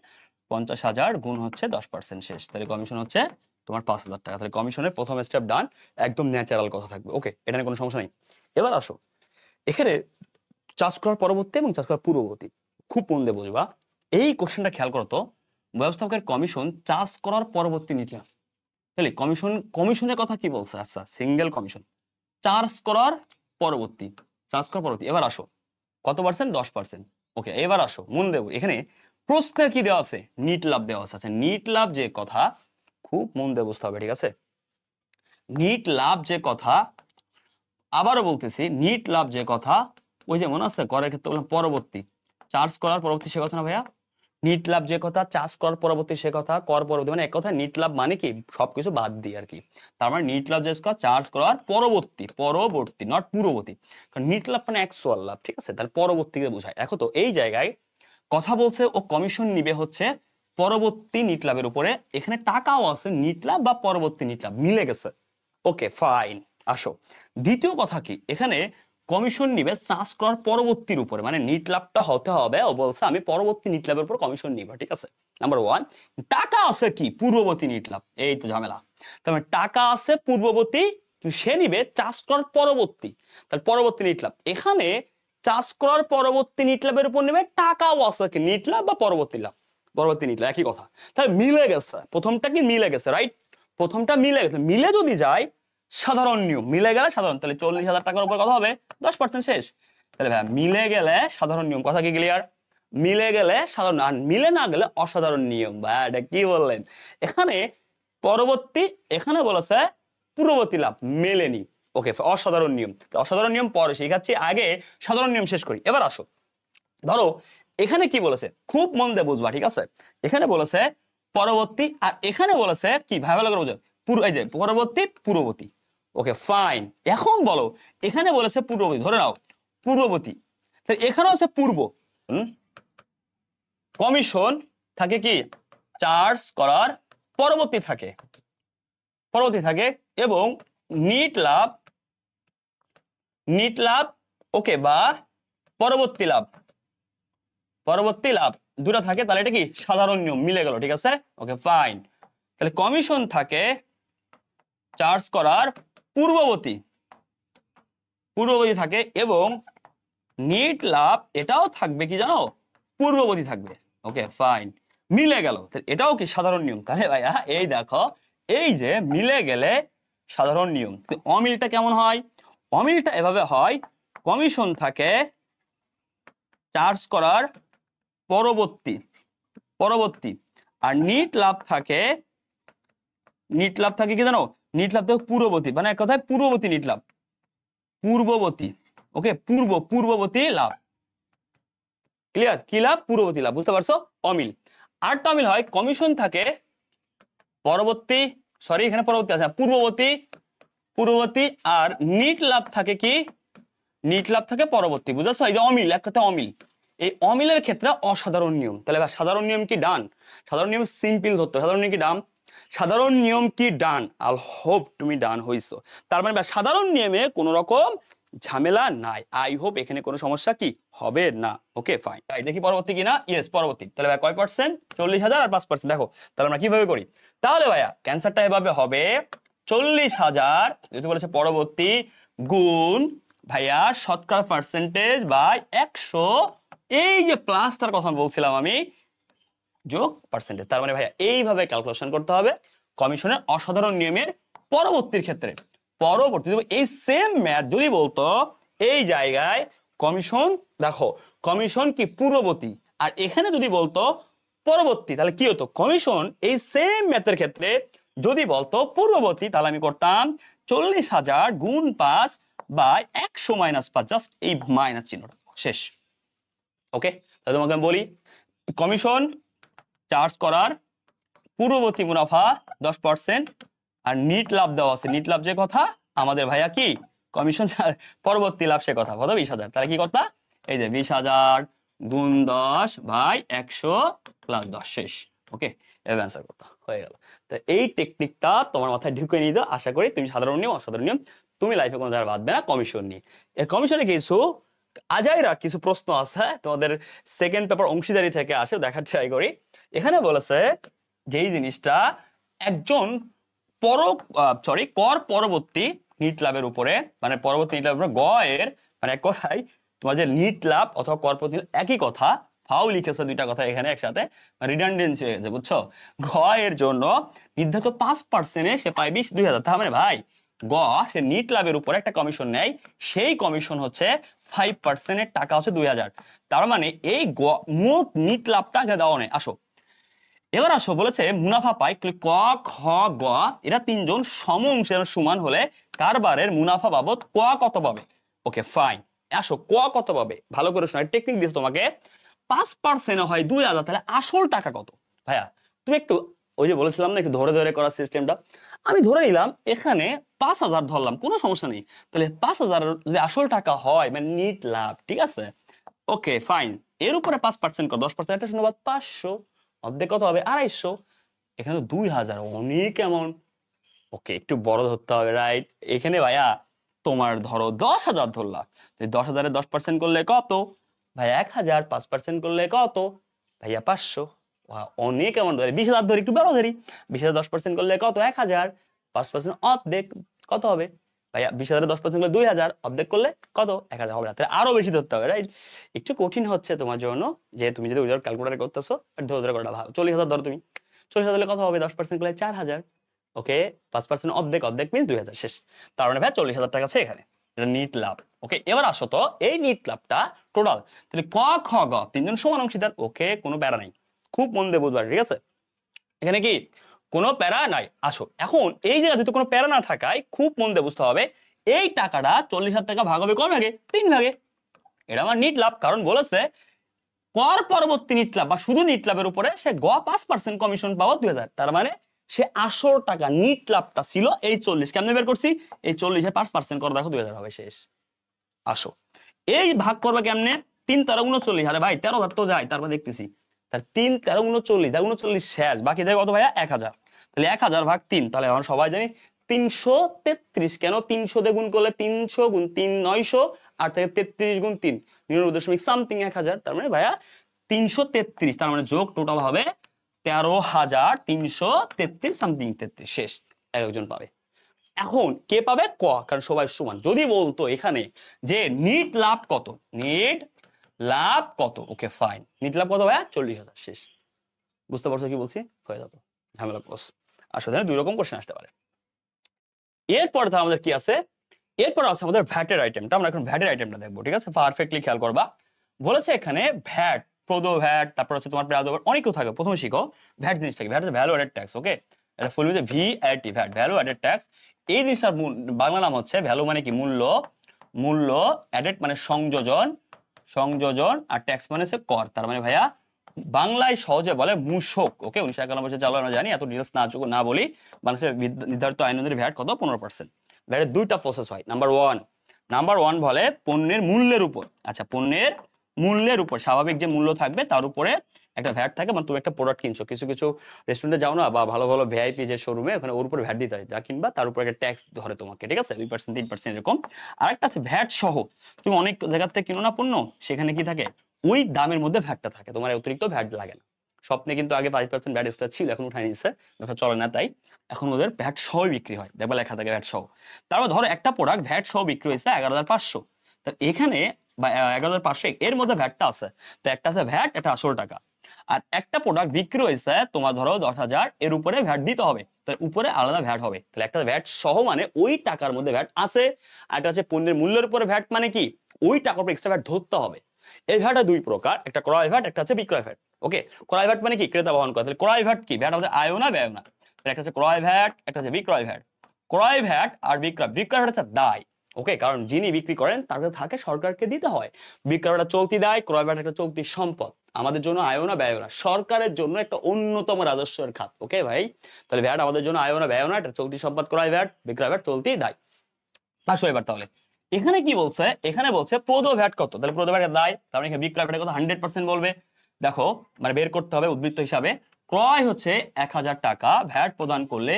50,000 গুণ হচ্ছে 10%, শেষ। তাহলে কমিশন হচ্ছে তোমার 5,000 টাকা। তাহলে কমিশনের প্রথম স্টেপ ডান, একদম ন্যাচারাল কথা থাকবে, ওকে, এটা নিয়ে কোনো সমস্যা নেই। এবার আসো এখানে চাষ করার পরবর্তী এবং চাষ করার পূর্ববর্তী, খুব মন দিয়ে বুঝবা। এই কোশ্চেনটা খেয়াল করো তো, ব্যবস্থাপকের কমিশন চাষ করার পরবর্তী নীতি। তাহলে কমিশন, কমিশনের কথা কি বলছে? আচ্ছা, সিঙ্গেল কমিশন চার্জ করার পরবর্তী, চার্জ করার পরবর্তী। এবার আসো কত পার্সেন্ট? 10%, ওকে। এবার আসো মন দেব, এখানে প্রশ্নে কি দেওয়া আছে? নিট লাভ দেওয়া আছে। আচ্ছা, নিট লাভ যে কথা, খুব মন দিয়ে বুঝতে হবে, ঠিক আছে। নিট লাভ যে কথা, আবারও বলতেছি, নিট লাভ যে কথা, ওই যে মনে আছে করের ক্ষেত্রে বললাম পরবর্তী, চার্জ করার পরবর্তী, সে কথা না ভাইয়া। নিট লাভ যে কথা, চার্জ করার পরবর্তী সে কথা, কর পরবর্তী, মানে এক কথা নিট লাভ মানে কি সবকিছু বাদ দিয়ে আর কি। তার মানে নিট লাভ যে কথা, চার্জ করার পরবর্তী, পরবর্তী নট পূর্ববর্তী, কারণ নিট লাভ মানে অ্যাকচুয়াল লাভ, ঠিক আছে। তাহলে পরবর্তীকে বোঝায়। দেখো তো এই জায়গায় কথা বলছে ও কমিশন নিবে হচ্ছে পরবর্তী নিট লাভের উপরে, এখানে টাকাও আছে, নিট লাভ বা পরবর্তী নিট লাভ মিলে গেছে, ওকে ফাইন। আসো দ্বিতীয় কথা কি, এখানে কমিশন নিবে চার্জ করার পরবর্তীর উপরে, মানে নিট লাভটা হতে হবে, ও বলছে আমি পরবর্তী নিট লাভের উপর কমিশন নিব, ঠিক আছে। নাম্বার 1, টাকা আছে কি পূর্ববর্তী নিট লাভ, এই তো ঝামেলা। তার মানে টাকা আছে পূর্ববর্তী, সে নিবে চার্জ করার পরবর্তী, তাহলে পরবর্তী নিট লাভ। এখানে চার্জ করার পরবর্তী নিট লাভের উপর নেবে, টাকাও আছে কি নিট লাভ বা পরবর্তী লাভ, পরবর্তী নিট লাভ, একই কথা। তাহলে মিলে গেছে, প্রথমটা কি মিলে গেছে, রাইট। প্রথমটা মিলে গেছে, মিলে যদি যায় সাধারণ নিয়ম, মিলে গেলে সাধারণ, তাহলে 40,000 টাকার উপর কত হবে? 10%, শেষ। তাহলে ভাই মিলে গেলে সাধারণ নিয়ম, কথা কি ক্লিয়ার? মিলে গেলে সাধারণ, আর মিলে না গেলে অসাধারণ নিয়ম। ভাই এটা কি বললেন? এখানে পরবর্তী, এখানে বলেছে পূর্ববর্তী লাভ মেলেনি, ওকে, অসাধারণ নিয়ম। অসাধারণ নিয়ম পরে শিখাচ্ছি, আগে সাধারণ নিয়ম শেষ করি। এবার আসো ধরো এখানে কি বলেছে, খুব মন দিয়ে বুঝবা, ঠিক আছে। এখানে বলেছে পরবর্তী, আর এখানে বলেছে কি, ভাই ভালো করে বুঝো, এই যে পরবর্তী পূর্ববর্তী, ওকে ফাইন। এখন বলো এখানে বলেছে পূর্ববর্তী, ধরে নাও পূর্ববর্তী, তাহলে এখানেও আছে পূর্ব। কমিশন থাকে কি চার্জ করার পরবর্তী থাকে, পরবর্তী থাকে, এবং নিট লাভ নিট লাভ ওকে বা পরবর্তী লাভ, পরবর্তী লাভ দুটো থাকে, তাহলে এটা কি সাধারণ নিয়ম, মিলে গেল, ঠিক আছে ওকে ফাইন। তাহলে কমিশন থাকে চার্জ করার পূর্ববর্তী, পূর্ববর্তী থাকে, এবং নিট লাভ এটাও থাকবে কি জানো, পূর্ববর্তী থাকবে। ওকে ফাইন, মিলে গেল, এটাও কি সাধারণ নিয়ম। তাহলে ভাইয়া এই দেখো, এই যে মিলে গেলে সাধারণ নিয়ম। অমিলটা কেমন হয়, অমিলটা এভাবে হয়, কমিশন থাকে চার্জ করার পরবর্তী, পরবর্তী, আর নিট লাভ থাকে, নিট লাভ থাকে কি জানো, নিট লাভ থাকে পূর্ববর্তী, মানে এক কথায় পূর্ববর্তী নিট লাভ, পূর্ববর্তী। ওকে পূর্ববর্তী লাভ, ক্লিয়ার, কি লাভ, পূর্ববর্তী লাভ, বুঝতে পারছো। অমিল। আরেকটা অমিল হয়, কমিশন থাকে পরবর্তী, সরি এখানে পরবর্তী আছে, পূর্ববর্তী, পূর্ববর্তী, আর নিট লাভ থাকে কি, নিট লাভ থাকে পরবর্তী, বুঝছো, এই যে অমিল, এক কথা অমিল। এই অমিলের ক্ষেত্রে অসাধারণ নিয়ম। তাহলে সাধারণ নিয়ম কি ডান, সাধারণ নিয়ম সিম্পল ধরতে, সাধারণ নিয়ম কি ডান, সাধারণ নিয়ম কি ডান, আই হোপ তুমি ডান হইছো। তার মানে সাধারণ নিয়মে কোনো রকম ঝামেলা নাই, আই হোপ এখানে কোনো সমস্যা কি হবে না। ওকে ফাইন, দেখি পরবর্তী কিনা, ইয়েস পরবর্তী। তাহলে ভাই কয় পার্সেন্ট, 40,000 আর 5%। দেখো তাহলে আমরা কিভাবে করি, তাহলে ভাইয়া ক্যান্সারটা এভাবে হবে, 40,000 যেহেতু বলেছে পরবর্তী, গুণ ভাইয়া শতকরা পার্সেন্টেজ বাই 100, এই যে প্লাসটার কথা বলছিলাম আমি, যোগ পার্সেন্টেজ। তার মানে ভাইয়া এইভাবে ক্যালকুলেশন করতে হবে কমিশনের অসাধারণ নিয়মের পরবর্তীর ক্ষেত্রে। পরবর্তী এই সেম ম্যাথ যদি বলতো এই জায়গায় কমিশন, দেখো কমিশন কি পূর্ববর্তী, আর এখানে যদি বলতো পরবর্তী, তাহলে কি হতো, কমিশন এই সেম ম্যাথের ক্ষেত্রে যদি বলতো পূর্ববর্তী, তাহলে আমি করতাম 40,000 গুণ 5 বাই 100 মাইনাস 5, জাস্ট এই মাইনাস চিহ্নটা, শেষ। ওকে, তাহলে তোমাকে আমি বলি, কমিশন চার্জ করার পূর্ববর্তী মুনাফা 10%, আর নিট লাভ দেওয়া আছে, নিট লাভ যে কথা আমাদের ভাইয়া কি কমিশন পরবর্তী লাভ সে কথা কত, 20,000। তাহলে কি করতা, এই যে 20,000 গুণ 10 ভাই 100 প্লাস 10, শেষ। ওকে, এভাবে অ্যান্সার করতে হয়ে গেল। তো এই টেকনিকটা তোমার মাথায় ঢুকে নিয়ে দাও, আশা করি তুমি সাধারণ নিয়ম অসাধারণ নিয়ম তুমি লাইফে কোনো জায়গায় বাদবে না। কমিশন নিয়ে, এই কমিশনে কিছু আজাইরা কিছু প্রশ্ন আছে তোমাদের সেকেন্ড পেপার অংশীদারি থেকে আসে, দেখার ট্রাই করি। এখানে বলেছে যে এই জিনিসটা একজন কর পরবর্তী নিট লাভের উপরে, মানে পরবর্তী নিট লাভের উপরে গ এর, মানে এক কথায় তোমার যে নিট লাভ অথবা কর প্রতি একই কথা, ফাও লিখেছে দুইটা কথা এখানে একসাথে, রিডান্ডেন্সি হয়ে গেছে, বুঝছো। ঘ এর জন্য নির্ধারিত 5%-এ সে পায় 2,000। তার মানে ভাই গ সে নিট লাভের উপরে একটা কমিশন নেয়, সেই কমিশন হচ্ছে 5%-এর টাকা হচ্ছে 2,000। তার মানে এই মোট নিট লাভটা দেওয়া নেই। আসো এবার আসো, বলেছে মুনাফা পায় ক খ গ, এরা তিনজন সম অংশের সমান হলে কারবারের মুনাফা বাবদ ক কত পাবে। ওকে ফাইন, আসো ক কত পাবে ভালো করে শোনো, টেকনিক দিয়েছে তোমাকে। 5% হয় 2,000, তাহলে আসল টাকা কত ভাইয়া, তুমি একটু ওই যে বলেছিলাম না একটু ধরে ধরে করার সিস্টেমটা, আমি ধরে নিলাম এখানে 5,000 ধরলাম, কোনো সমস্যা নেই। তাহলে 5,000 যদি আসল টাকা হয় মানে নিট লাভ, ঠিক আছে ওকে ফাইন, এর উপরে 5% কত, 10%, একটা শূন্য বাদ 500, অর্ধেক কত হবে 250, এখানে তো 2,000 অনেক কেমন। ওকে একটু বড় ধরতে হবে, রাইট। এখানে ভাইয়া তোমার ধরো 10,000 ধরলা, 10,000-এ 10% করলে কত ভাই 1,000, 5% করলে কত ভাইয়া 500, অনেক কেমন ধরে 20,000 ধরি, একটু বড় ধরি, 20,000 10% করলে কত 1,000, 5% অর্ধেক কত হবে ভাইয়া, 20,000-এ 10% করলে 2,000, অর্ধেক করলে কত 1,000 হবে না, তাহলে আরো বেশি ধরতে হবে, রাইট। একটু কঠিন হচ্ছে তোমার জন্য, যে তুমি যদি উইদাউট ক্যালকুলেটর করতেছো, ধরে ধরে করাটা ভালো। 40,000 ধরো তুমি, 40,000 কত হবে, 10% করলে 4,000, ওকে 5% অর্ধেক, অর্ধেক মিন্স 2,000, শেষ। তার মানে ভাই 40,000 টাকা আছে এখানে, এটা নিট লাভ। ওকে এবার আসো তো এই নিট লাভটা টোটাল, তাহলে ক খ গ তিনজন সমান অংশীদার, ওকে কোনো প্যারা নাই, খুব মন দিয়ে বুঝবার, ঠিক আছে এখানে কি কোনো প্যারা নাই। আসো এখন এই জায়গা যদি কোনো প্যারা না থাকায় খুব মন দিয়ে বুঝতে হবে, এই টাকাটা 40,000 টাকা ভাগ হবে কয় ভাগে, 3 ভাগে। এটা আমার নিট লাভ, কারণ বলেছে কর পরবর্তী নিট লাভ বা শুধু নিট লাভের উপরে সে গ 5% কমিশন পাওয়া 2,000, তার মানে সে আসল টাকা নিট লাভটা ছিল এই 40, কেমনে বের করছি, এই 40-এর 5% করে দেখো 2,000 হবে, শেষ। আসো এই ভাগ করবে কেমনে, 3 13 39, আরে ভাই 13,000 তো যায়, তারপর দেখতেছি তার 3 13 39, 39 শেষ, বাকি দেয় কত ভাইয়া 1,000, তাহলে 1,000 ভাগ 3, তাহলে এখন সবাই জানি 333 কেন 300 দিয়ে গুণ করলে 300 গুণ 3 900 আর থেকে 33 গুণ 3 99 সামথিং 1000 তার মানে ভাইয়া 333 তার মানে যোগ টোটাল হবে 13,333 সামথিং 33 শেষ একজন পাবে। এখন কে পাবে ক কারণ সবাই সমান যদি বলতো এখানে যে নিট লাভ কত নিট লাভ কত ওকে ফাইন নিট লাভ কত ভাইয়া 40,000 শেষ বুঝতে পারছো কি বলছি হয়ে যেত ঝামেলা ক্লোজ। আসলে দুই রকম কোশ্চেন আসতে পারে। এরপরে তো আমাদের কি আছে এরপর আছে আমাদের ভ্যাটের আইটেমটা আমরা এখন ভ্যাটের আইটেমটা দেখবো ঠিক আছে পারফেক্টলি খেয়াল করবা বলেছে এখানে ভ্যাট প্রদ ভ্যাট তারপর হচ্ছে তোমার প্রাদ অনেক কিছু থাকে প্রথমে শিখো ভ্যাট জিনিসটা কি ভ্যাট হচ্ছে ভ্যালু অ্যাডেড ট্যাক্স ওকে এটা ফুল হচ্ছে VAT VAT value added tax এই জিনিসটার বাংলা নাম হচ্ছে ভ্যালু মানে কি মূল্য মূল্য অ্যাডেড মানে সংযোজন সংযোজন আর ট্যাক্স মানে হচ্ছে কর তার মানে ভাইয়া বাংলায় সহজে বলে মূসক ওকে 1991 সালে চালু আমরা জানি এত ডিটেলস না বলি বাংলাদেশের নির্ধারিত আইন অনুযায়ী ভ্যাট কত 15%। ভ্যাটের দুইটা প্রসেস হয় নাম্বার ওয়ান বলে পণ্যের মূল্যের উপর আচ্ছা পণ্যের মূল্যের উপর স্বাভাবিক যে মূল্য থাকবে তার উপরে একটা ভ্যাট থাকে মানে তুমি একটা প্রোডাক্ট কিনছো কিছু কিছু রেস্টুরেন্টে যাও না বা ভালো ভালো ভিআইপি যে শোরুমে ওখানে ওর উপর ভ্যাট দিতে হয় যা কিনবা তার উপর একটা ট্যাক্স ধরে তোমাকে ঠিক আছে 2% 3% এরকম। আর একটা আছে ভ্যাট সহ তুমি অনেক জায়গা থেকে কিনো না পণ্য সেখানে কি থাকে ওই দামের মধ্যে ভ্যাটটা থাকে তোমার অতিরিক্ত ভ্যাট লাগে না। স্বপ্নে কিন্তু আগে 5% ভ্যাট এক্সট্রা ছিল এখন উঠাই নিচ্ছে ব্যবসা চলে না তাই এখন ওদের ভ্যাট সহ বিক্রি হয় দেখবা লেখা থাকে ভ্যাট সহ। তারপর ধরো একটা প্রোডাক্ট ভ্যাট সহ বিক্রি হয়েছে 11,500 তার এখানে বা 11,500 এর মধ্যে ভ্যাটটা আছে তো একটা আছে ভ্যাট একটা 18 টাকা আর একটা প্রোডাক্ট বিক্রি হয়েছে তোমার ধরো 10,000 এর উপরে ভ্যাট দিতে হবে তাহলে উপরে আলাদা ভ্যাট হবে তাহলে একটা ভ্যাট সহ মানে ওই টাকার মধ্যে ভ্যাট আছে আর একটা আছে পণ্যের মূল্যের উপরে ভ্যাট মানে কি ওই টাকার উপর এক্সট্রা ভ্যাট ধরতে হবে। এই ভ্যাট দুই প্রকার একটা ক্রয় ভ্যাট একটা আছে বিক্রয় ভ্যাট ওকে ক্রয় ভ্যাট মানে কি ক্রেতা বহন করে তাহলে ক্রয় ভ্যাট কি ভ্যাট আমাদের আয় না ব্যয় না একটা আছে ক্রয় ভ্যাট একটা আছে বিক্রয় ভ্যাট ক্রয় ভ্যাট আর বিক্রয় ভ্যাট হচ্ছে দায় ওকে কারণ যিনি বিক্রি করেন তার কাছে থাকে সরকারকে দিতে হয় বিক্রয়টা চলতি দায় ক্রয় ভ্যাট একটা চলতি সম্পদ আমাদের জন্য আয় না ব্যয় না সরকারের জন্য একটা অন্যতম রাজস্বের খাত ওকে ভাই তাহলে ভ্যাট আমাদের জন্য আয় না ব্যয় না এটা চলতি সম্পদ ক্রয় ভ্যাট বিক্রয় ভ্যাট চলতি দায়। আসো এবার তাহলে এখানে কি বলছে এখানে বলছে প্রদ ভ্যাট কত তাহলে প্রদ ভ্যাটের দায় তার মানে বিক্রয় ভ্যাট কত 100% বলবে দেখো মানে বের করতে হবে উদ্বৃত্ত হিসাবে ক্রয় হচ্ছে 1,000 টাকা ভ্যাট প্রদান করলে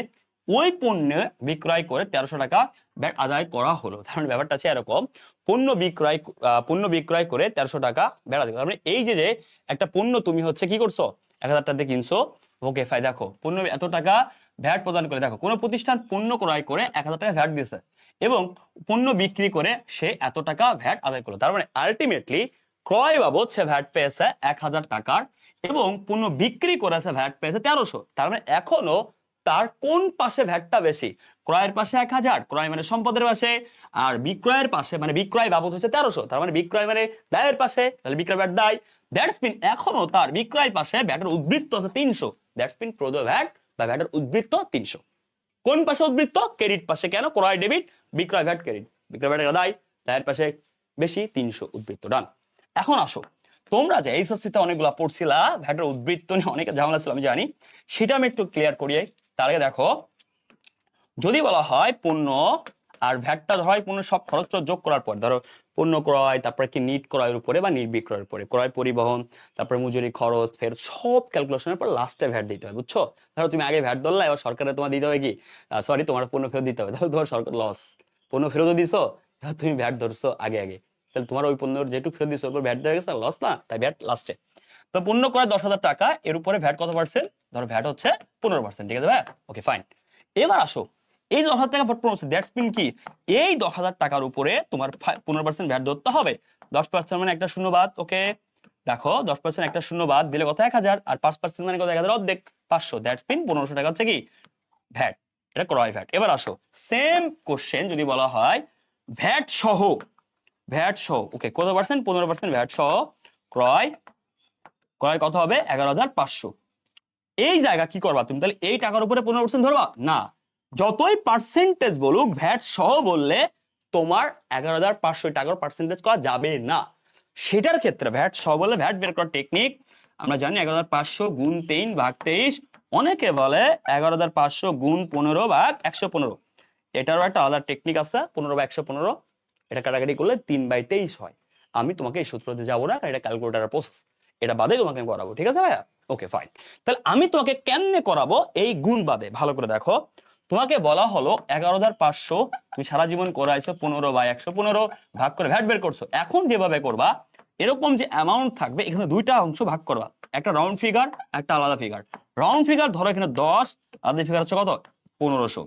ওই পণ্য বিক্রয় করে 1300 টাকা ভ্যাট আদায় করা হলো তার মানে ব্যাপারটা আছে এরকম পণ্য বিক্রয় করে 1300 টাকা ভ্যাট আদায় করা মানে এই যে একটা পণ্য তুমি হচ্ছে কি করছো 1,000 টাকা দিয়ে কিনছো ওকে ফাই দেখো পণ্য এত টাকা ভ্যাট প্রদান করে দেখো কোনো প্রতিষ্ঠান পণ্য ক্রয় করে 1,000 টাকা ভ্যাট দিয়েছে এবং পণ্য বিক্রি করে সে এত টাকা ভ্যাট আদায় করলো তার মানে আলটিমেটলি ক্রয় বাবদ সে ভ্যাট পেয়েছে 1,000 টাকার এবং পণ্য বিক্রি করেছে ভ্যাট পেয়েছে 1300 তার মানে এখনো তার কোন পাশে ভ্যাটটা বেশি ক্রয়ের পাশে 1,000 ক্রয় মানে সম্পদের পাশে আর বিক্রয়ের পাশে মানে বিক্রয় বাবদ হচ্ছে 1300 তার মানে বিক্রয় মানে দায়ের পাশে তাহলে বিক্রয় ভ্যাট দায় দ্যাটস মিন এখনো তার বিক্রয় পাশে ভ্যাটের উদ্বৃত্ত আছে 300 দ্যাটস মিন প্রদ ভ্যাট বা ভ্যাটের উদ্বৃত্ত 300 কোন পাশে উদ্বৃত্ত ক্রেডিট পাশে কেন ক্রয় ডেবিট বিক্রয় ভ্যাট ক্রেডিট বিক্রয় ভ্যাটের দায় দায়ের পাশে বেশি 300 উদ্বৃত্ত ডান। এখন আসো তোমরা যে এইচএসসি তে অনেকগুলা পড়ছিলা ভ্যাটের উদ্বৃত্ত নিয়ে অনেক ঝামেলা ছিল আমি জানি সেটা আমি একটু ক্লিয়ার করি তার আগে দেখো যদি বলা হয় পণ্য আর ভ্যাটটা ধরা হয় পণ্য সব খরচ যোগ করার পর ধরো পণ্য ক্রয় তারপরে কি নিট ক্রয়ের উপরে বা নির্বিক্রয়ের উপরে ক্রয় পরিবহন তারপরে মজুরি খরচ ফের সব ক্যালকুলেশনের পর লাস্টে ভ্যাট দিতে হয় বুঝছো ধরো তুমি আগে ভ্যাট ধরলা এবার সরকারে তোমার দিতে হবে কি সরি তোমার পণ্য ফেরত দিতে হবে ধরো তোমার সরকার লস পণ্য ফেরত দিছো তুমি ভ্যাট ধরছো আগে তাহলে তোমার ওই পণ্যের যেটুকু ফেরত দিছো ওর ভ্যাট দেওয়া গেছে লস না তাই ভ্যাট লাস্টে তো পণ্য ক্রয় 10,000 টাকা এর উপরে ভ্যাট কত পার্সেন্ট ধরো ভ্যাট হচ্ছে 15% ঠিক আছে ভাই ওকে ফাইন। এবার আসো এই 10,000 টাকা ভ্যাট 15% দ্যাটস মিন কি এই 10,000 টাকার উপরে তোমার 15% ভ্যাট ধরতে হবে 10% মানে একটা শূন্য বাদ ওকে দেখো 10% একটা শূন্য বাদ দিলে কত 1,000 আর 5% মানে কত 1,000 অর্ধেক 500 দ্যাটস মিন 1,500 টাকা হচ্ছে কি ভ্যাট এটা ক্রয় ভ্যাট। এবার আসো সেম কোশ্চেন যদি বলা হয় ভ্যাট সহ ওকে কত পার্সেন্ট 15% ভ্যাট সহ ক্রয় কত হবে 11,500 এই জায়গা কি করবা তুমি তাহলে এই টাকার উপরে 15% ধরবা না যতই পার্সেন্টেজ বলুক ভ্যাট সহ বললে তোমার 11,500 টাকার পার্সেন্টেজ করা যাবে না সেটার ক্ষেত্রে ভ্যাট সহ বললে ভ্যাট বের করার টেকনিক আমরা জানি 11,500 গুণ 3 ভাগ 23 অনেকে বলে 11,500 গুণ 15 ভাগ 115 এটারও একটা আলাদা টেকনিক আছে 15 ভাগ 115 এটা কাটাকাটি করলে 3/23 হয় আমি তোমাকে এই সূত্রতে যাবো না কারণ এটা ক্যালকুলেটরের প্রসেস এটা বাদে তোমাকে আমি করাবো ঠিক আছে ভাইয়া ওকে ফাইন। তাহলে আমি তোমাকে কেমনে করাবো এই গুণ বাদে ভালো করে দেখো তোমাকে বলা হলো 11,500 তুমি সারা জীবন করে আইছো 15/115 ভাগ করে ভ্যাট বের করছো। এখন যেভাবে করবা এরকম যে অ্যামাউন্ট থাকবে এখানে দুইটা অংশ ভাগ করবা, একটা রাউন্ড ফিগার একটা আলাদা ফিগার। রাউন্ড ফিগার ধরো এখানে 10, আলাদা ফিগার হচ্ছে কত 1500।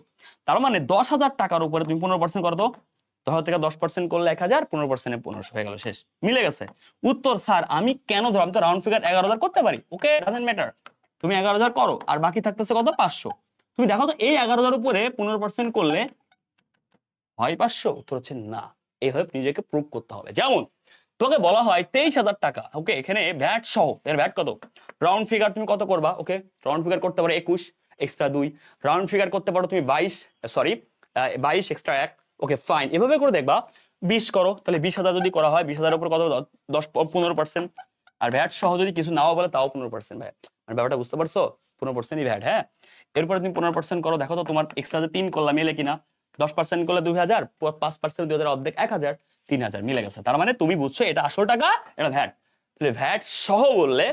তার মানে 10,000 টাকার উপরে তুমি 15% করো তো, 10 থেকে 10% করলে 1000, 15% 1500 হয়ে গেল, শেষ, মিলে গেছে। উত্তর স্যার আমি কেন ধরো, আমি তো রাউন্ড ফিগার 11,000 করতে পারি, ওকে ডাজন্ট ম্যাটার, তুমি 11,000 করো আর বাকি থাকতেছে কত 500। তুমি দেখো তো এই 11,000 উপরে 15% করলে হয় 500, উত্তর হচ্ছে না। এইভাবে নিজেকে প্রুভ করতে হবে। যেমন তোকে বলা হয় 23,000 টাকা, ওকে এখানে ভ্যাট সহ, এর ভ্যাট কত, রাউন্ড ফিগার তুমি কত করবা, ওকে রাউন্ড ফিগার করতে পারো 21 এক্সট্রা 2, রাউন্ড ফিগার করতে পারো তুমি 22 এক্সট্রা 1, ওকে ফাইন। এভাবে করে দেখবা 20 করো, তাহলে 20,000 যদি করা হয় 20,000 উপর কত 15%, আর ভ্যাট সহ যদি কিছু নাও বলে তাও 15% ভ্যাট, মানে ব্যাপারটা বুঝতে পারছো, 15%ই ভ্যাট। হ্যাঁ, এরপরে তুমি 15% করো, দেখো তো তোমার এক্সট্রা যে 3 করলাম মেলে কিনা, 10% করলে 2,000, 5% 2,000 অর্ধেক 1,000, 3,000 মিলে গেছে। তার মানে তুমি বুঝছো এটা আসল টাকা, এটা ভ্যাট। তাহলে ভ্যাট সহ বললে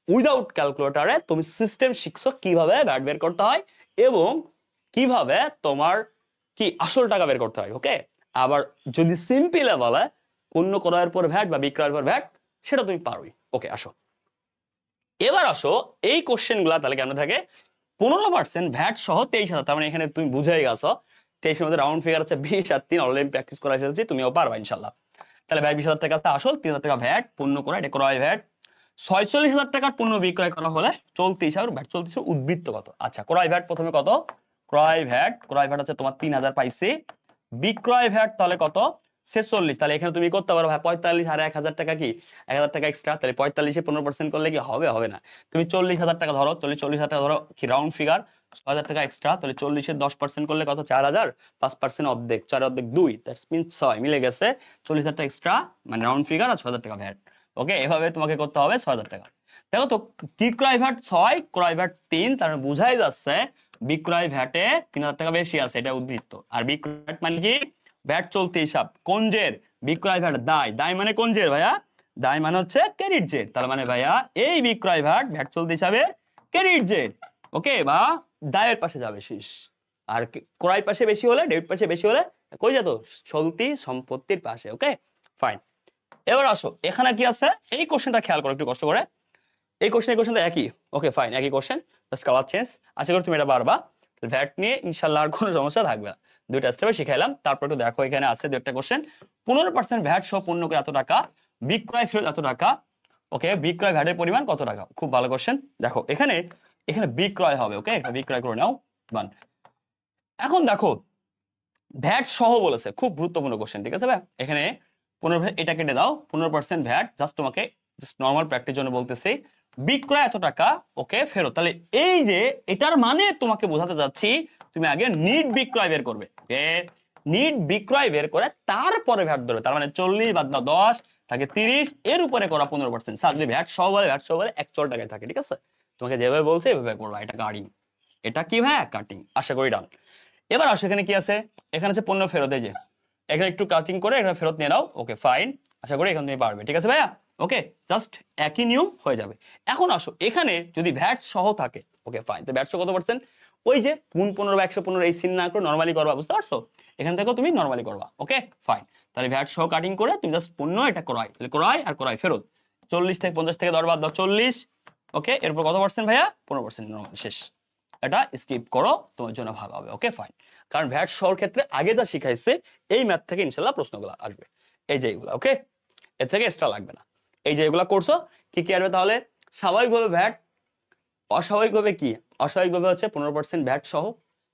উইদাউট ক্যালকুলেটরে তুমি সিস্টেম শিখছো কিভাবে ভ্যাট বের করতে হয় এবং কিভাবে তোমার কি আসল টাকা বের করতে হয়, ওকে। আবার যদি সিম্পলে বলে পণ্য ক্রয়ের পর ভ্যাট বা বিক্রয়ের পর ভ্যাট, সেটা তুমি পারোই, ওকে। আসো এবার আসো এই কোশ্চেন গুলা তাহলে কেমন থাকে, 15% ভ্যাট সহ 23,000, তার মানে এখানে তুমি বুঝেই গেছো 23 এর মধ্যে রাউন্ড ফিগার আছে 20 আর 3, অলরেডি প্র্যাকটিস করা ফেলছি, তুমিও পারবা ইনশাল্লাহ। তাহলে ভাই 20,000 টাকা আছে আসল, 3,000 টাকা ভ্যাট, পণ্য ক্রয় এটা ক্রয় ভ্যাট। 46,000 টাকার পণ্য বিক্রয় করা হলে চলতি হিসাবে ভ্যাট, চলতি হিসাবে উদ্বৃত্ত কত, আচ্ছা ক্রয় ভ্যাট প্রথমে কত, ক্রয় ভ্যাট হচ্ছে তোমার 3,000 পাইছি, বিক্রয় ভ্যাট তাহলে কত 46, তাহলে এখানে তুমি করতে পারো ভাই 45 আর 1,000 টাকা কি 1,000 টাকা এক্সট্রা, তাহলে 45 এ 15% করলে কি হবে, হবে না। তুমি 40,000 টাকা ধরো, তাহলে 40,000 টাকা ধরো কি রাউন্ড ফিগার, 6,000 টাকা এক্সট্রা, তাহলে 40 এর 10% করলে কত 4,000, 5% অর্ধেক, 4 অর্ধেক 2, দ্যাটস মিন 6, মিলে গেছে। 40,000 টাকা এক্সট্রা মানে রাউন্ড ফিগার আর 6,000 টাকা ভ্যাট, ওকে। এভাবে তোমাকে করতে হবে 6,000 টাকা। দেখো তো বিক্রয় ভ্যাট 6, ক্রয় ভ্যাট 3, তার মানে বোঝাই যাচ্ছে বিক্রয় ভ্যাটে 3,000 টাকা বেশি আছে, এটা উদ্বৃত্ত। আর বিক্রয় ভ্যাট মানে কি ভ্যাট চলতি হিসাব, কোন জের, বিক্রয় ভ্যাট দায়, দায় মানে কোন জের ভাইয়া, দায় মানে হচ্ছে ক্রেডিট জের, তার মানে ভাইয়া এই বিক্রয় ভ্যাট ভ্যাট চলতি হিসাবে ক্রেডিট জের, ওকে, বা দায়ের পাশে যাবে শেষ। আর ক্রয় পাশে বেশি হলে, ডেবিট পাশে বেশি হলে কই যেত, চলতি সম্পত্তির পাশে, ওকে ফাইন। এবার আসো এখানে কি আছে এই কোশ্চেনটা খেয়াল করো একটু কষ্ট করে, এই কোশ্চেনটা একই, ওকে ফাইন, একই কোশ্চেন, জাস্ট কালার চেঞ্জ। আশা করি তুমি এটা পারবা। ভ্যাট নিয়ে ইনশাআল্লাহ আর কোনো সমস্যা থাকবে না, দুইটা স্টেপে শিখাইলাম। তারপর একটু দেখো এখানে আছে দু একটা কোশ্চেন, 15% ভ্যাট সহ পণ্য করে এত টাকা, বিক্রয় ফেরত এত টাকা, ওকে বিক্রয় ভ্যাটের পরিমাণ কত টাকা, খুব ভালো কোশ্চেন। দেখো এখানে এখানে বিক্রয় হবে, ওকে এটা বিক্রয় করে নাও, বান। এখন দেখো ভ্যাট সহ বলেছে, খুব গুরুত্বপূর্ণ কোশ্চেন, ঠিক আছে ভাই। এখানে 15, এটা কেটে দাও, 15% ভ্যাট, জাস্ট তোমাকে জাস্ট নরমাল প্র্যাকটিস জন্য বলতেছি, বিক্রয় এত টাকা, ওকে ফেরত। তাহলে এই যে এটার মানে তোমাকে বোঝাতে যাচ্ছি তুমি আগে নিট বিক্রয় বের করবে, ওকে নিট বিক্রয় বের করে তারপরে ভ্যাট ধরবে। তার মানে 40 বাদ দাও 10 থাকে 30, এর উপরে করা 15%। স্যার যদি ভ্যাট সহ বলে, ভ্যাট সহ বলে অ্যাকচুয়াল টাকায় থাকে, ঠিক আছে। তোমাকে যেভাবে বলছে এভাবে করবা, এটা কাটিং, এটা কি ভাই কাটিং, আশা করি ডান। এবার আসো এখানে কি আছে, এখানে আছে পণ্য ফেরত, এই যে এখানে একটু কাটিং করে এখানে ফেরত নিয়ে নাও, ওকে ফাইন, আশা করি এখান তুমি পারবে, ঠিক আছে ভাইয়া, ওকে জাস্ট একই নিয়ম হয়ে যাবে। এখন আসো এখানে যদি ভ্যাট সহ থাকে, ওকে ফাইন, তো ভ্যাট সহ কত পার্সেন্ট, ওই যে 15 বা 115 এই সিন না করে নরমালি করবা, বুঝতে পারছো, এখান থেকেও তুমি নরমালি করবা, ওকে ফাইন। তাহলে ভ্যাট সহ কাটিং করে তুমি জাস্ট পণ্য এটা ক্রয়, তাহলে ক্রয় আর ক্রয় ফেরত, 40 থেকে 50 থেকে 10 বাদ দাও 40, ওকে এরপর কত পার্সেন্ট ভাইয়া 15% নরমাল, শেষ। এটা স্কিপ করো, তোমার জন্য ভালো হবে, ওকে ফাইন। কারণ ভ্যাট সহর ক্ষেত্রে আগে যা শিখাইছে এই ম্যাথ থেকে ইনশাআল্লাহ প্রশ্নগুলো আসবে, এই যে এগুলা, ওকে এর থেকে এক্সট্রা লাগবে না। এই যে এগুলা করছো কি কি আসবে তাহলে, স্বাভাবিকভাবে ভ্যাট, অস্বাভাবিকভাবে কি, অস্বাভাবিকভাবে হচ্ছে 15% ভ্যাট সহ,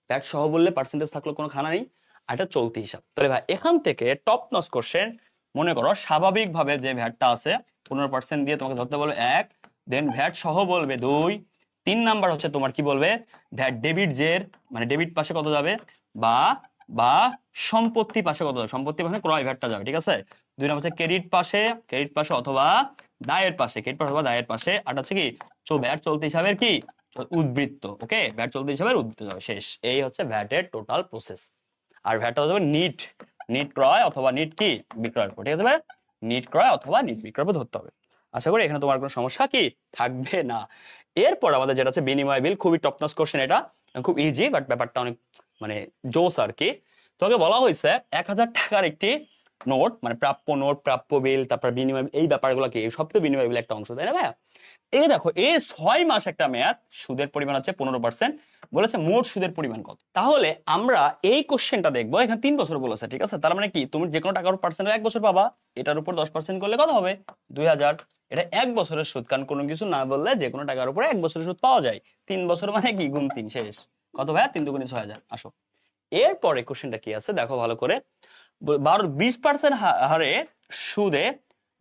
ভ্যাট সহ বললে পার্সেন্টেজ থাকলে কোনো খানা নেই, আর এটা চলতি হিসাব। তাহলে ভাই এখান থেকে টপ নচ কোশ্চেন, মনে করো স্বাভাবিকভাবে যে ভ্যাটটা আছে 15% দিয়ে তোমাকে ধরতে বলবে 1, দেন ভ্যাট সহ বলবে 2, 3 নাম্বার হচ্ছে তোমার কি বলবে ভ্যাট ডেবিট জের, মানে ডেবিট পাশে কত যাবে, বা বা সম্পত্তি পাশে কত যাবে, সম্পত্তি পাশে ক্রয় ভ্যাটটা যাবে, ঠিক আছে। 2 নাম্বার হচ্ছে ক্রেডিট পাশে অথবা দায়ের পাশে, ক্রেডিট পাশে অথবা দায়ের পাশে, আর হচ্ছে কি ভ্যাট চলতি হিসাবের কি উদ্বৃত্ত, ওকে ভ্যাট চলতি হিসাবের উদ্বৃত্ত যাবে, শেষ। এই হচ্ছে ভ্যাটের টোটাল প্রসেস। আর ভ্যাটটা হচ্ছে নিট, নিট ক্রয় অথবা নিট কি বিক্রয়ের উপর, ঠিক আছে ভাই, নিট ক্রয় অথবা নিট বিক্রয়ের উপর ধরতে হবে। আশা করি এখানে তোমার কোনো সমস্যা কি থাকবে না। এরপর আমাদের যেটা আছে বিনিময় বিল, খুবই টপ নচ কোশ্চেন এটা, খুব ইজি, বাট ব্যাপারটা অনেক মানে জোস আর কি। তোকে বলা হয়েছে 1000 টাকার একটি নোট, মানে প্রাপ্য নোট, প্রাপ্য বিল, তারপর বিনিময়, এই ব্যাপারগুলো কি সব তো বিনিময় বিল একটা অংশ, তাই না ভাইয়া? এই দেখো, এই 6 মাস একটা মেয়াদ, সুদের পরিমাণ হচ্ছে 15%, বলেছে মোট সুদের পরিমাণ কত। তাহলে আমরা এই কোশ্চেনটা দেখবো, এখানে 3 বছর বলেছে, ঠিক আছে? তার মানে কি, তুমি যে কোনো টাকার পার্সেন্ট 1 বছর পাবা, এটার উপর 10% করলে কত হবে? 2000। এটা 1 বছরের সুদ, কারণ কোনো কিছু না বললে যে কোনো টাকার উপরে 1 বছরের সুদ পাওয়া যায়। 3 বছর মানে কি, গুণ 3 শেষ। কত ভাইয়া? 3 দুগুণে 6000। আসো, এরপরে কোশ্চেনটা কি আছে দেখো ভালো করে। 20% হারে সুদে,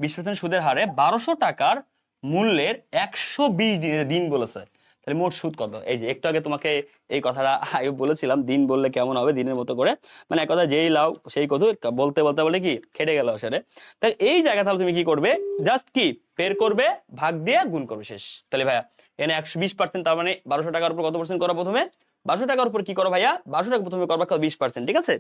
20% সুদের হারে 1200 টাকার মূল্যের 120 দিন বলেছে। তাহলে মোট সুদ কত? এই যে একটু আগে তোমাকে এই কথাটা আগে বলেছিলাম, দিন বললে কেমন হবে, দিনের মতো করে, মানে এক কথা যেই লাও সেই কত, বলতে বলতে বলে কি খেটে গেল সেটা। তাহলে এই জায়গা তাহলে তুমি কি করবে, জাস্ট কি বের করবে, ভাগ দিয়ে গুণ করবে, শেষ। তাহলে ভাইয়া এখানে 120%, তার মানে 1200 টাকার উপর কত পার্সেন্ট করো প্রথমে? 1200 টাকার উপর কি করো ভাইয়া? 1200 টাকা প্রথমে করবা 20%, ঠিক আছে?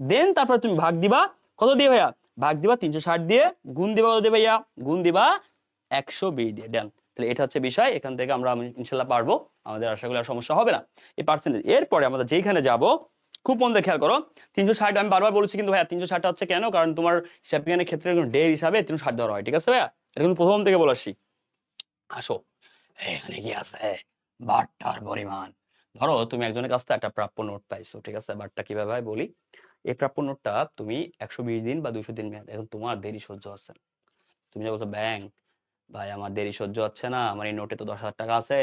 দেন তারপরে তুমি ভাগ দিবা কত দিয়ে ভাইয়া? ভাগ দিবা 360 দিয়ে, গুণ দিবা কত দিয়ে ভাইয়া? গুণ দিবা 120 দিয়ে। ডান। তাহলে এটা হচ্ছে বিষয়, এখান থেকে আমরা ইনশাল্লাহ পারবো, আমাদের আশা করি আর সমস্যা হবে না এই পার্সেন্টেজ। এরপরে আমরা যেখানে যাব, খুব মন দিয়ে খেয়াল করো, 360 আমি বারবার বলেছি কিন্তু ভাইয়া 360টা হচ্ছে কেন, কারণ তোমার হিসাব বিজ্ঞানের ক্ষেত্রে ডে হিসাবে 360 ধরা হয়, ঠিক আছে ভাইয়া? এটা কিন্তু প্রথম থেকে বলে আসছি। আসো, এখানে কি আছে? বাট্টার পরিমাণ। ধরো তুমি একজনের কাছ থেকে একটা প্রাপ্য নোট পাইছো, ঠিক আছে? বাট্টা কিভাবে হয় বলি। এই প্রাপ্য নোটটা তুমি 120 দিন বা 200 দিন মেয়াদ, এখন তোমার দেরি সহ্য হচ্ছে না। তুমি যা বলছো, ব্যাংক ভাই আমার দেরি সহ্য হচ্ছে না, আমার এই নোটে তো 10,000 টাকা আছে,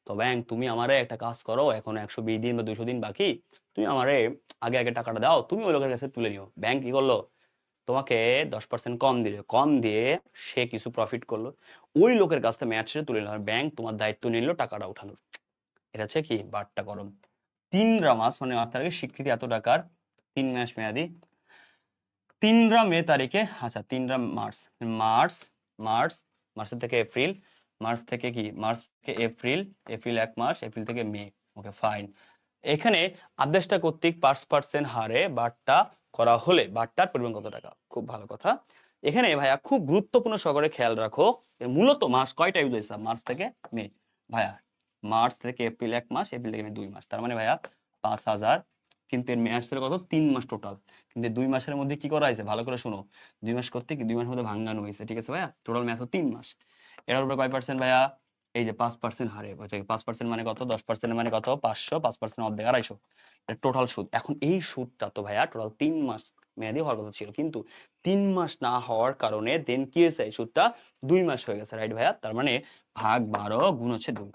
তো ব্যাংক তুমি আমারে একটা কাজ করো, এখন 120 দিন বা 200 দিন বাকি, তুমি আমারে আগে আগে টাকাটা দাও, তুমি ওই লোকের কাছে তুলে নিও। ব্যাংক কি করলো? তোমাকে 10% কম দিলে, কম দিয়ে সে কিছু প্রফিট করলো, ওই লোকের কাছ থেকে মেয়াদ শেষে তুলে নিল। ব্যাংক তোমার দায়িত্ব নিল টাকাটা উঠানোর। এটা হচ্ছে কি বাট্টা করণ। 3 মাস মানে তার আগে স্বীকৃতি এত টাকার, 3 মাস মেয়াদি, 3 মে তারিখে, আচ্ছা 3 মার্চ, মার্চ মার্চ মার্চের থেকে এপ্রিল, মার্চ থেকে কি, মার্চ থেকে এপ্রিল, এপ্রিল 1 মাস, এপ্রিল থেকে মে। Okay fine. এখানে আদেশটা কর্তৃক 5% হারে বাট্টা করা হলে বাট্টার পরিমাণ কত টাকা? খুব ভালো কথা। এখানে ভাইয়া খুব গুরুত্বপূর্ণ সহকারে খেয়াল রাখো, মূলত মাস কয়টা ইউজ হয়েছে? মার্চ থেকে মে। ভাইয়া মার্চ থেকে এপ্রিল 1 মাস, এপ্রিল থেকে মে 2 মাস, তার মানে ভাইয়া 5000। কিন্তু এর মেয়াদ ছিল কত? 3 মাস টোটাল। কিন্তু 2 মাসের মধ্যে কি করা হয়েছে ভালো করে শোনো, 2 মাস করতে কি 2 মাসের মধ্যে ভাঙানো হয়েছে, ঠিক আছে ভাইয়া? টোটাল মেয়াদ 3 মাস। এর উপরে কয় পার্সেন্ট ভাইয়া? এই যে 5% হারে, 5% মানে কত? 10% মানে কত? 500, 5% অর্ধেক 250। এটা টোটাল সুদ। এখন এই সুদটা তো ভাইয়া টোটাল 3 মাস মেয়াদি হওয়ার কথা ছিল, কিন্তু 3 মাস না হওয়ার কারণে দেন কি হয়েছে, এই সুদটা 2 মাস হয়ে গেছে, রাইট ভাইয়া? তার মানে ভাগ 12 গুণ হচ্ছে 2।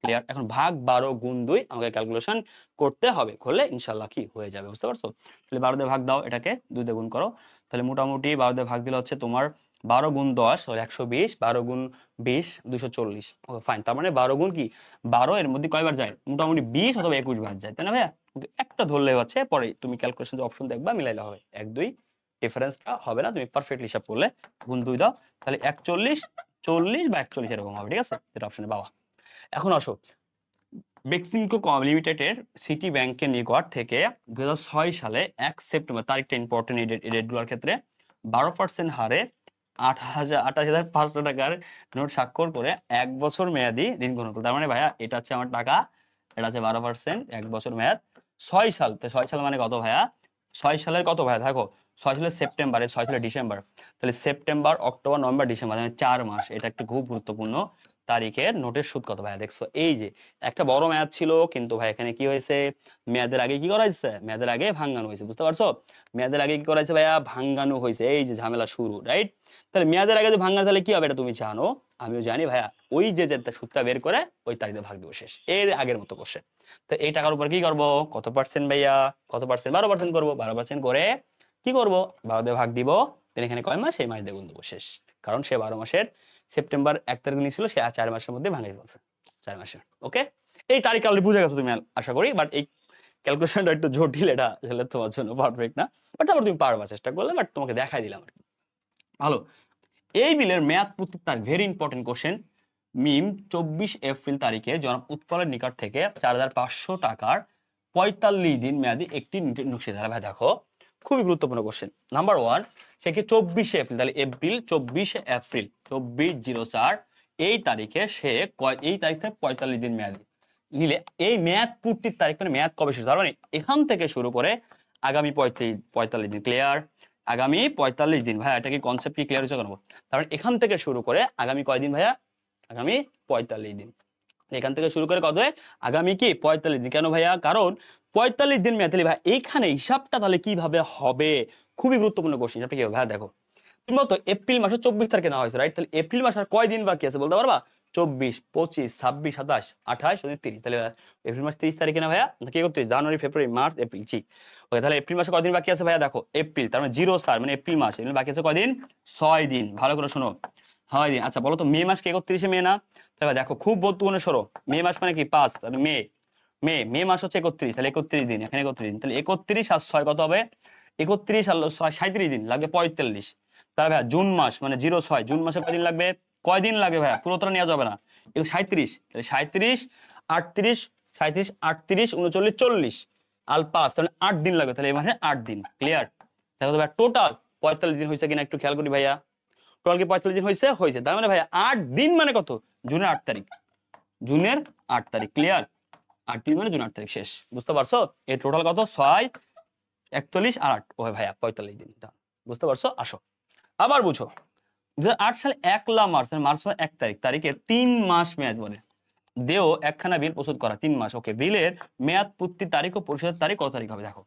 ক্লিয়ার? এখন ভাগ 12 গুণ 2 আমাকে ক্যালকুলেশন করতে হবে, করলে ইনশাআল্লাহ কি হয়ে যাবে, বুঝতে পারছো? তাহলে 12 দিয়ে ভাগ দাও, এটাকে 2 দিয়ে গুণ করো। তাহলে মোটামুটি 12 দিয়ে ভাগ দিলে হচ্ছে তোমার 12 গুণ 10 হলো 120, 12 গুণ 20 240। Okay fine. তার মানে 12 গুণ কি 12, এর মধ্যে কয়বার যায়? মোটামুটি 20 অথবা 21 বার যায়, তাই না ভাইয়া? একটা ধরলে হচ্ছে, পরে তুমি ক্যালকুলেশন অপশন দেখবা, মিলাইলে হবে 1 2, ডিফারেন্সটা হবে না, তুমি পারফেক্টলি হিসাব করলে গুণ 2 দাও, তাহলে 41 40 বা 41 এরকম হবে, ঠিক আছে? এটা অপশনে পাওয়া। এখন আসো, বেক্সিমকো লিমিটেডের সিটি ব্যাংকের নিকট থেকে 2006 সালে 1 সেপ্টেম্বর, তারিখটা ইম্পর্টেন্ট এই ডেটগুলোর ক্ষেত্রে, 12% হারে 28,500 টাকার নোট স্বাক্ষর করে 1 বছর মেয়াদি ঋণ গ্রহণ করলো। তার মানে ভাইয়া এটা হচ্ছে আমার টাকা, এটা হচ্ছে 12%, 1 বছর মেয়াদ। 6 সাল, 6 সাল মানে কত ভাইয়া? 6 সালের কত ভাইয়া? দেখো 6 সালের সেপ্টেম্বরে, 6 সালের ডিসেম্বর, তাহলে সেপ্টেম্বর অক্টোবর নভেম্বর ডিসেম্বর, মানে 4 মাস। এটা একটা খুব গুরুত্বপূর্ণ। তারিখের নোটের সুদ কত ভাইয়া? দেখছো এই যে একটা বড় মেয়াদ ছিল, কিন্তু ভাই এখানে কি হয়েছে, মেয়াদের আগে কি করা হয়েছে? মেয়াদের আগে ভাঙানো হয়েছে, বুঝতে পারছো? মেয়াদের আগে কি করা হয়েছে ভাইয়া? ভাঙানো হয়েছে। এই যে ঝামেলা শুরু, রাইট? তাহলে মেয়াদের আগে যদি ভাঙা, তাহলে কি হবে এটা তুমি জানো, আমিও জানি ভাইয়া। ওই যে সুদটা বের করে ওই তারিখে ভাগ দেবো, শেষ। এর আগের মতো কোশ্চেন। তো এই টাকার উপর কি করবো? কত পার্সেন্ট ভাইয়া? কত পার্সেন্ট? 12% করবো। 12% করে কি করবো? 12 দিয়ে ভাগ দিব, then এখানে কয় মাস, এই মাস দিয়ে গুণ দেবো, শেষ। কারণ সে 12 মাসের সেপ্টেম্বর 1 তারিখ নিয়েছিল, সে 4 মাসের মধ্যে ভাঙে ফেলছে, 4 মাসের। ওকে, এই তারিখ অলরেডি বুঝে গেছো তুমি আশা করি, বাট এই ক্যালকুলেশনটা একটু জটিল, এটা আসলে তোমার জন্য পারফেক্ট না, বাট তারপর তুমি পারবা চেষ্টা করলে, বাট তোমাকে দেখাই দিলাম আর কি। ভালো। এই বিলের মেয়াদ পূর্তির তারিখ, ভেরি ইম্পর্টেন্ট কোশ্চেন। মিম 24 এপ্রিল তারিখে জনাব উৎপলের নিকট থেকে 4,500 টাকার 45 দিন মেয়াদি একটি নকশিদার। ভাই দেখো খুবই গুরুত্বপূর্ণ কোশ্চেন। নাম্বার 1, সে কি 24 এপ্রিল, তাহলে এপ্রিল 24 এপ্রিল 24/04 এই তারিখে সে এই তারিখ থেকে 45 দিন মেয়াদি, নিলে এই মেয়াদ পূর্তির তারিখ মানে মেয়াদ কবে শেষ, তার মানে এখান থেকে শুরু করে আগামী 45 দিন। ক্লিয়ার? আগামী 45 দিন। ভাইয়া এটা কি কনসেপ্ট কি ক্লিয়ার হচ্ছে কেন? তার মানে এখান থেকে শুরু করে আগামী কয়দিন ভাইয়া? আগামী 45 দিন। এখান থেকে শুরু করে কত হয়? আগামী কি 45 দিন। কেন ভাইয়া? কারণ 45 দিন মেয়াদ। তাহলে ভাই এইখানে হিসাবটা তাহলে কিভাবে হবে? খুবই গুরুত্বপূর্ণ কোশ্চেন। হিসাবটা কিভাবে ভাইয়া? দেখো তুমি বলতো এপ্রিল মাসের 24 তারিখে নেওয়া হয়েছে, রাইট? তাহলে এপ্রিল মাস আর কয় দিন বাকি আছে বলতে পারবা? 24, 25, 26, 27, 28, 29, 30। তাহলে এপ্রিল মাস 30 তারিখে না ভাইয়া? কি করতে? জানুয়ারি, ফেব্রুয়ারি, মার্চ, এপ্রিল। জি ওকে, তাহলে এপ্রিল মাসে কয়দিন বাকি আছে ভাইয়া? দেখো এপ্রিল, তার মানে জিরো স্যার, মানে এপ্রিল মাস এখানে বাকি আছে কয়দিন? 6 দিন। ভালো করে শোনো, 6 দিন। আচ্ছা বলো তো মে মাস কি 31শে মে না? তাহলে দেখো খুব গুরুত্বপূর্ণ, সরো মে মাস মানে কি 5, তাহলে মে মে মে মাস হচ্ছে 31, তাহলে 31 দিন, এখানে 31 দিন। তাহলে 31 আর 6 কত হবে? 31 আর 6 37 দিন, লাগবে 45। তাহলে ভাইয়া জুন মাস মানে 06, জুন মাসে কয়দিন লাগবে? কয়দিন লাগবে ভাইয়া? পুরোটা নেওয়া যাবে না, 37, তাহলে 37, 38, 37, 38, 39, 40 আর 5, তাহলে 8 দিন লাগবে। তাহলে এই মাসে 8 দিন। ক্লিয়ার? দেখো তো ভাইয়া টোটাল 45 দিন হয়েছে কিনা একটু খেয়াল করি ভাইয়া। টোটাল কি 45 দিন হয়েছে? হয়েছে। তার মানে ভাইয়া 8 দিন মানে কত? জুনের 8 তারিখ। জুনের 8 তারিখ। ক্লিয়ার? 8 দিন মানে জুন 8 তারিখ শেষ। বুঝতে পারছো? এই টোটাল কত? 6, 41 আর 8, ও ভাইয়া 45 দিন। বুঝতে পারছো? আসো আবার বুঝো। 2008 সালে 1 মার্চ, মার্চ মাসের 1 তারিখে 3 মাস মেয়াদ বলে দেও একখানা বিল প্রস্তুত করা। 3 মাস। ওকে, বিলের মেয়াদ পূর্তির তারিখ ও পরিশোধের তারিখ কত তারিখ হবে? দেখো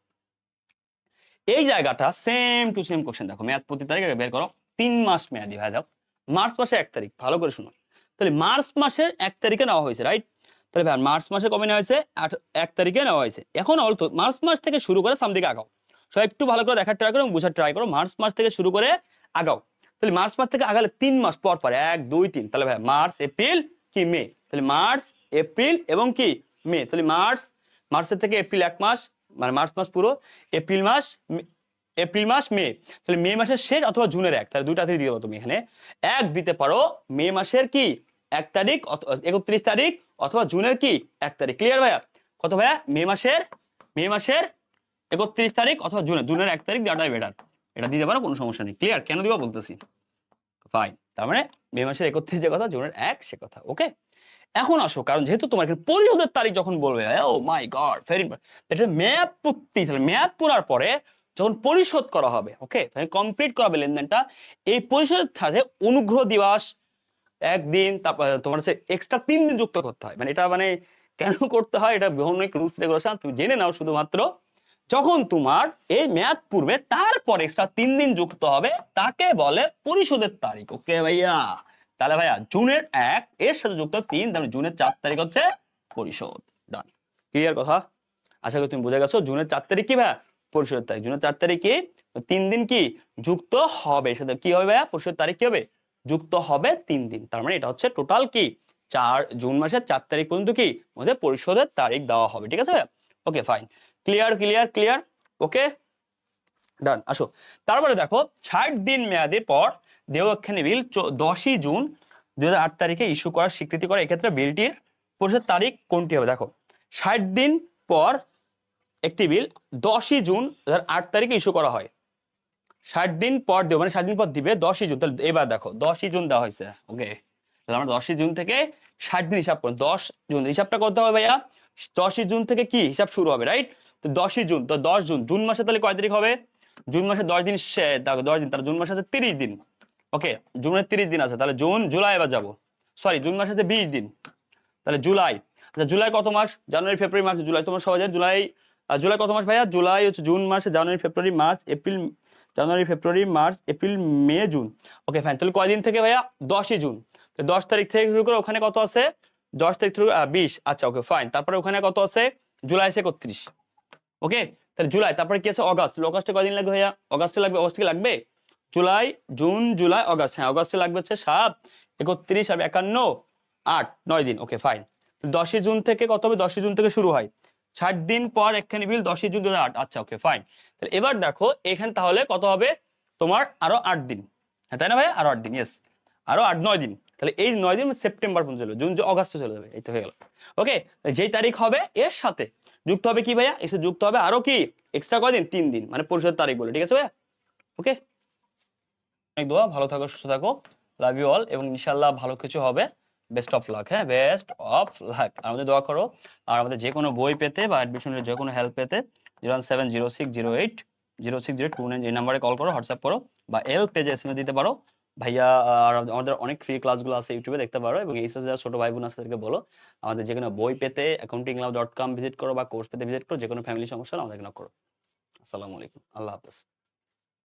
এই জায়গাটা সেম টু সেম কোশ্চেন। দেখো মেয়াদ পূর্তির তারিখ বের করো। 3 মাস মেয়াদি ভাই। দাও মার্চ মাসের 1 তারিখ, ভালো করে শুনো। তাহলে মার্চ মাসের 1 তারিখে নেওয়া হয়েছে, রাইট? তাহলে ভাই মার্চ মাসে কবে নেওয়া হয়েছে? 1 তারিখে নেওয়া হয়েছে। এখন অলতো মার্চ মাস থেকে শুরু করে সামদিকে আগাও। সো একটু ভালো করে দেখার ট্রাই করো, বুঝার ট্রাই করো। মার্চ মাস থেকে শুরু করে আগাও। তাহলে মার্চ মাস থেকে আগালে 3 মাস পর পর 1, 2, 3। তাহলে ভাই মার্চ, এপ্রিল কি মে। তাহলে মার্চ, এপ্রিল এবং কি মে। তাহলে মার্চের থেকে এপ্রিল 1 মাস, মানে মার্চ মাস পুরো। এপ্রিল মাস, মে। তাহলে মে মাসের শেষ অথবা জুনের 1, তাহলে দুইটা তারিখ দিয়ে দাও তুমি এখানে। 1 দিতে পারো মে মাসের কি 1 তারিখ, 31 তারিখ, অথবা জুনের কি 1 তারিখ। ক্লিয়ার ভাইয়া? কত ভাইয়া? মে মাসের 31 তারিখ অথবা জুনের 1 তারিখ দেওয়াটাই বেটার। এটা দিতে পারো, কোনো সমস্যা নেই। ক্লিয়ার? কেন দিবা বলতেছি। ফাইন। তার মানে মে মাসের 31 যে কথা, জুনের 1 সে কথা। ওকে, এখন আসো, কারণ যেহেতু তোমার এখানে পরিশোধের তারিখ যখন বলবে, ও মাই গড, ভেরি ইম্পর্টেন্ট, এটা মেয়াদ পূর্তি। তাহলে মেয়াদ পুরার পরে যখন পরিশোধ করা হবে, ওকে, তাহলে কমপ্লিট করা হবে লেনদেনটা, এই পরিশোধের সাথে অনুগ্রহ দিবস 1 দিন, তারপর তোমার হচ্ছে এক্সট্রা 3 দিন যুক্ত করতে হয়। মানে এটা মানে কেন করতে হয়, এটা অনেক রুলস রেগুলেশন, তুমি জেনে নাও। শুধুমাত্র যখন তোমার এই মেয়াদ পূর্বে তারপর এক্সট্রা 3 দিন যুক্ত হবে, তাকে বলে পরিশোধের তারিখ। ওকে ভাইয়া? তাহলে ভাইয়া জুনের 1 এর সাথে যুক্ত 3, তাহলে জুনের 4 তারিখ হচ্ছে পরিশোধ। ডান। ক্লিয়ার কথা? আশা করি তুমি বুঝে গেছো। জুনের 4 তারিখ কি ভাইয়া? পরিশোধের তারিখ। জুনের 4 তারিখ কি 3 দিন কি যুক্ত হবে, সাথে কি হবে ভাইয়া? পরিশোধের তারিখ কি হবে? যুক্ত হবে 3 দিন। তার মানে এটা হচ্ছে টোটাল কি জুন মাসের 4 তারিখ পর্যন্ত কি মধ্যে পরিশোধের তারিখ দেওয়া হবে। ঠিক আছে ভাইয়া? Okay fine. Clear clear clear. Okay done. আসো তারপরে দেখো 60 দিন মেয়াদের পর দেও একখানি বিল 10ই জুন 2008 তারিখে ইস্যু করার স্বীকৃতি করে। এক্ষেত্রে বিলটির পরিশোধের তারিখ কোনটি হবে? দেখো 60 দিন পর একটি বিল 10ই জুন 2008 তারিখে ইস্যু করা হয়। 60 দিন পর দেব, মানে 60 দিন পর দিবে 10ই জুন। তাহলে এবার দেখো 10ই জুন দেওয়া হয়েছে। ওকে, তাহলে আমরা 10ই জুন থেকে 60 দিন হিসাব করুন। 10 জুন হিসাবটা করতে হবে ভাইয়া। 10ই জুন থেকে কি হিসাব শুরু হবে, রাইট? তো 10ই জুন, তো 10 জুন, জুন মাসে তাহলে কয় তারিখ হবে? জুন মাসে 10 দিন, 10 দিন, তাহলে জুন মাসে আছে 30 দিন। ওকে, জুনের 30 দিন আছে, তাহলে জুন জুলাই এবার যাবো। সরি, জুন মাসে আছে 20 দিন, তাহলে জুলাই। আচ্ছা জুলাই কত মাস? জানুয়ারি, ফেব্রুয়ারি, মার্চ। জুলাই তোমার সবাই জানে। জুলাই, জুলাই কত মাস ভাইয়া? জুলাই হচ্ছে জুন মাসে, জানুয়ারি, ফেব্রুয়ারি, মার্চ, এপ্রিল, জানুয়ারি, ফেব্রুয়ারি, মার্চ, এপ্রিল, মে, জুন। Okay fine. তাহলে কয়দিন থেকে ভাইয়া? 10ই জুন। তো 10 তারিখ থেকে শুরু করে ওখানে কত আছে? 10 তারিখ থেকে 20। আচ্ছা ওকে ফাইন। তারপরে ওখানে কত আছে? জুলাই আছে 31। ওকে, তাহলে জুলাই, তারপরে কি আছে? অগাস্ট। অগাস্টে কয়দিন লাগবে ভাইয়া? অগাস্টে লাগবে, অগাস্টে লাগবে জুলাই, জুন, জুলাই, অগাস্ট। হ্যাঁ, অগাস্টে লাগবে হচ্ছে 7, 31 আর 51, 8, 9 দিন। Okay fine. 10ই জুন থেকে কত হবে? 10ই জুন থেকে শুরু হয়। 60 দিন পর একখানি বিল 10ই জুন 2008। আচ্ছা ওকে ফাইন। তাহলে এবার দেখো এখানে তাহলে কত হবে তোমার? আরো 8 দিন। হ্যাঁ তাই না ভাই? আরো 8 দিন। ইয়েস, আরো 8-9 দিন। তাহলে এই 9 দিন সেপ্টেম্বর পর্যন্ত চলে, জুন, অগাস্টে চলে যাবে। এই তো হয়ে গেল। ওকে, যেই তারিখ হবে এর সাথে যুক্ত হবে কি ভাইয়া? এসে যুক্ত হবে আরো কি এক্সট্রা কয়দিন? 3 দিন, মানে পরিশোধের তারিখ বলে। ঠিক আছে ভাইয়া? ওকে, অনেক দোয়া, ভালো থাকো, সুস্থ থাকো, লাভ ইউ অল, এবং ইনশাআল্লাহ ভালো কিছু হবে। বেস্ট অফ লাক, হ্যাঁ, বেস্ট অফ লাক। আমাদের দোয়া করো। আর আমাদের যে কোনো বই পেতে বা অ্যাডমিশনের যে কোনো হেল্প পেতে 01706080602 এই নাম্বারে কল করো, হোয়াটসঅ্যাপ করো, বা এল পেজে এসএমএস দিতে পারো ভাইয়া। আর আমাদের অনেক ফ্রি ক্লাসগুলো আছে, ইউটিউবে দেখতে পারো। এবং এই যারা ছোট ভাই বোন আছে তাদেরকে বলো আমাদের যে কোনো বই পেতে accountinglab.com ভিজিট করো, বা কোর্স পেতে ভিজিট করো, যে কোনো ফ্যামিলি সমস্যা হলে আমাদের এখানে করো। আসসালামু আলাইকুম, আল্লাহ হাফেজ।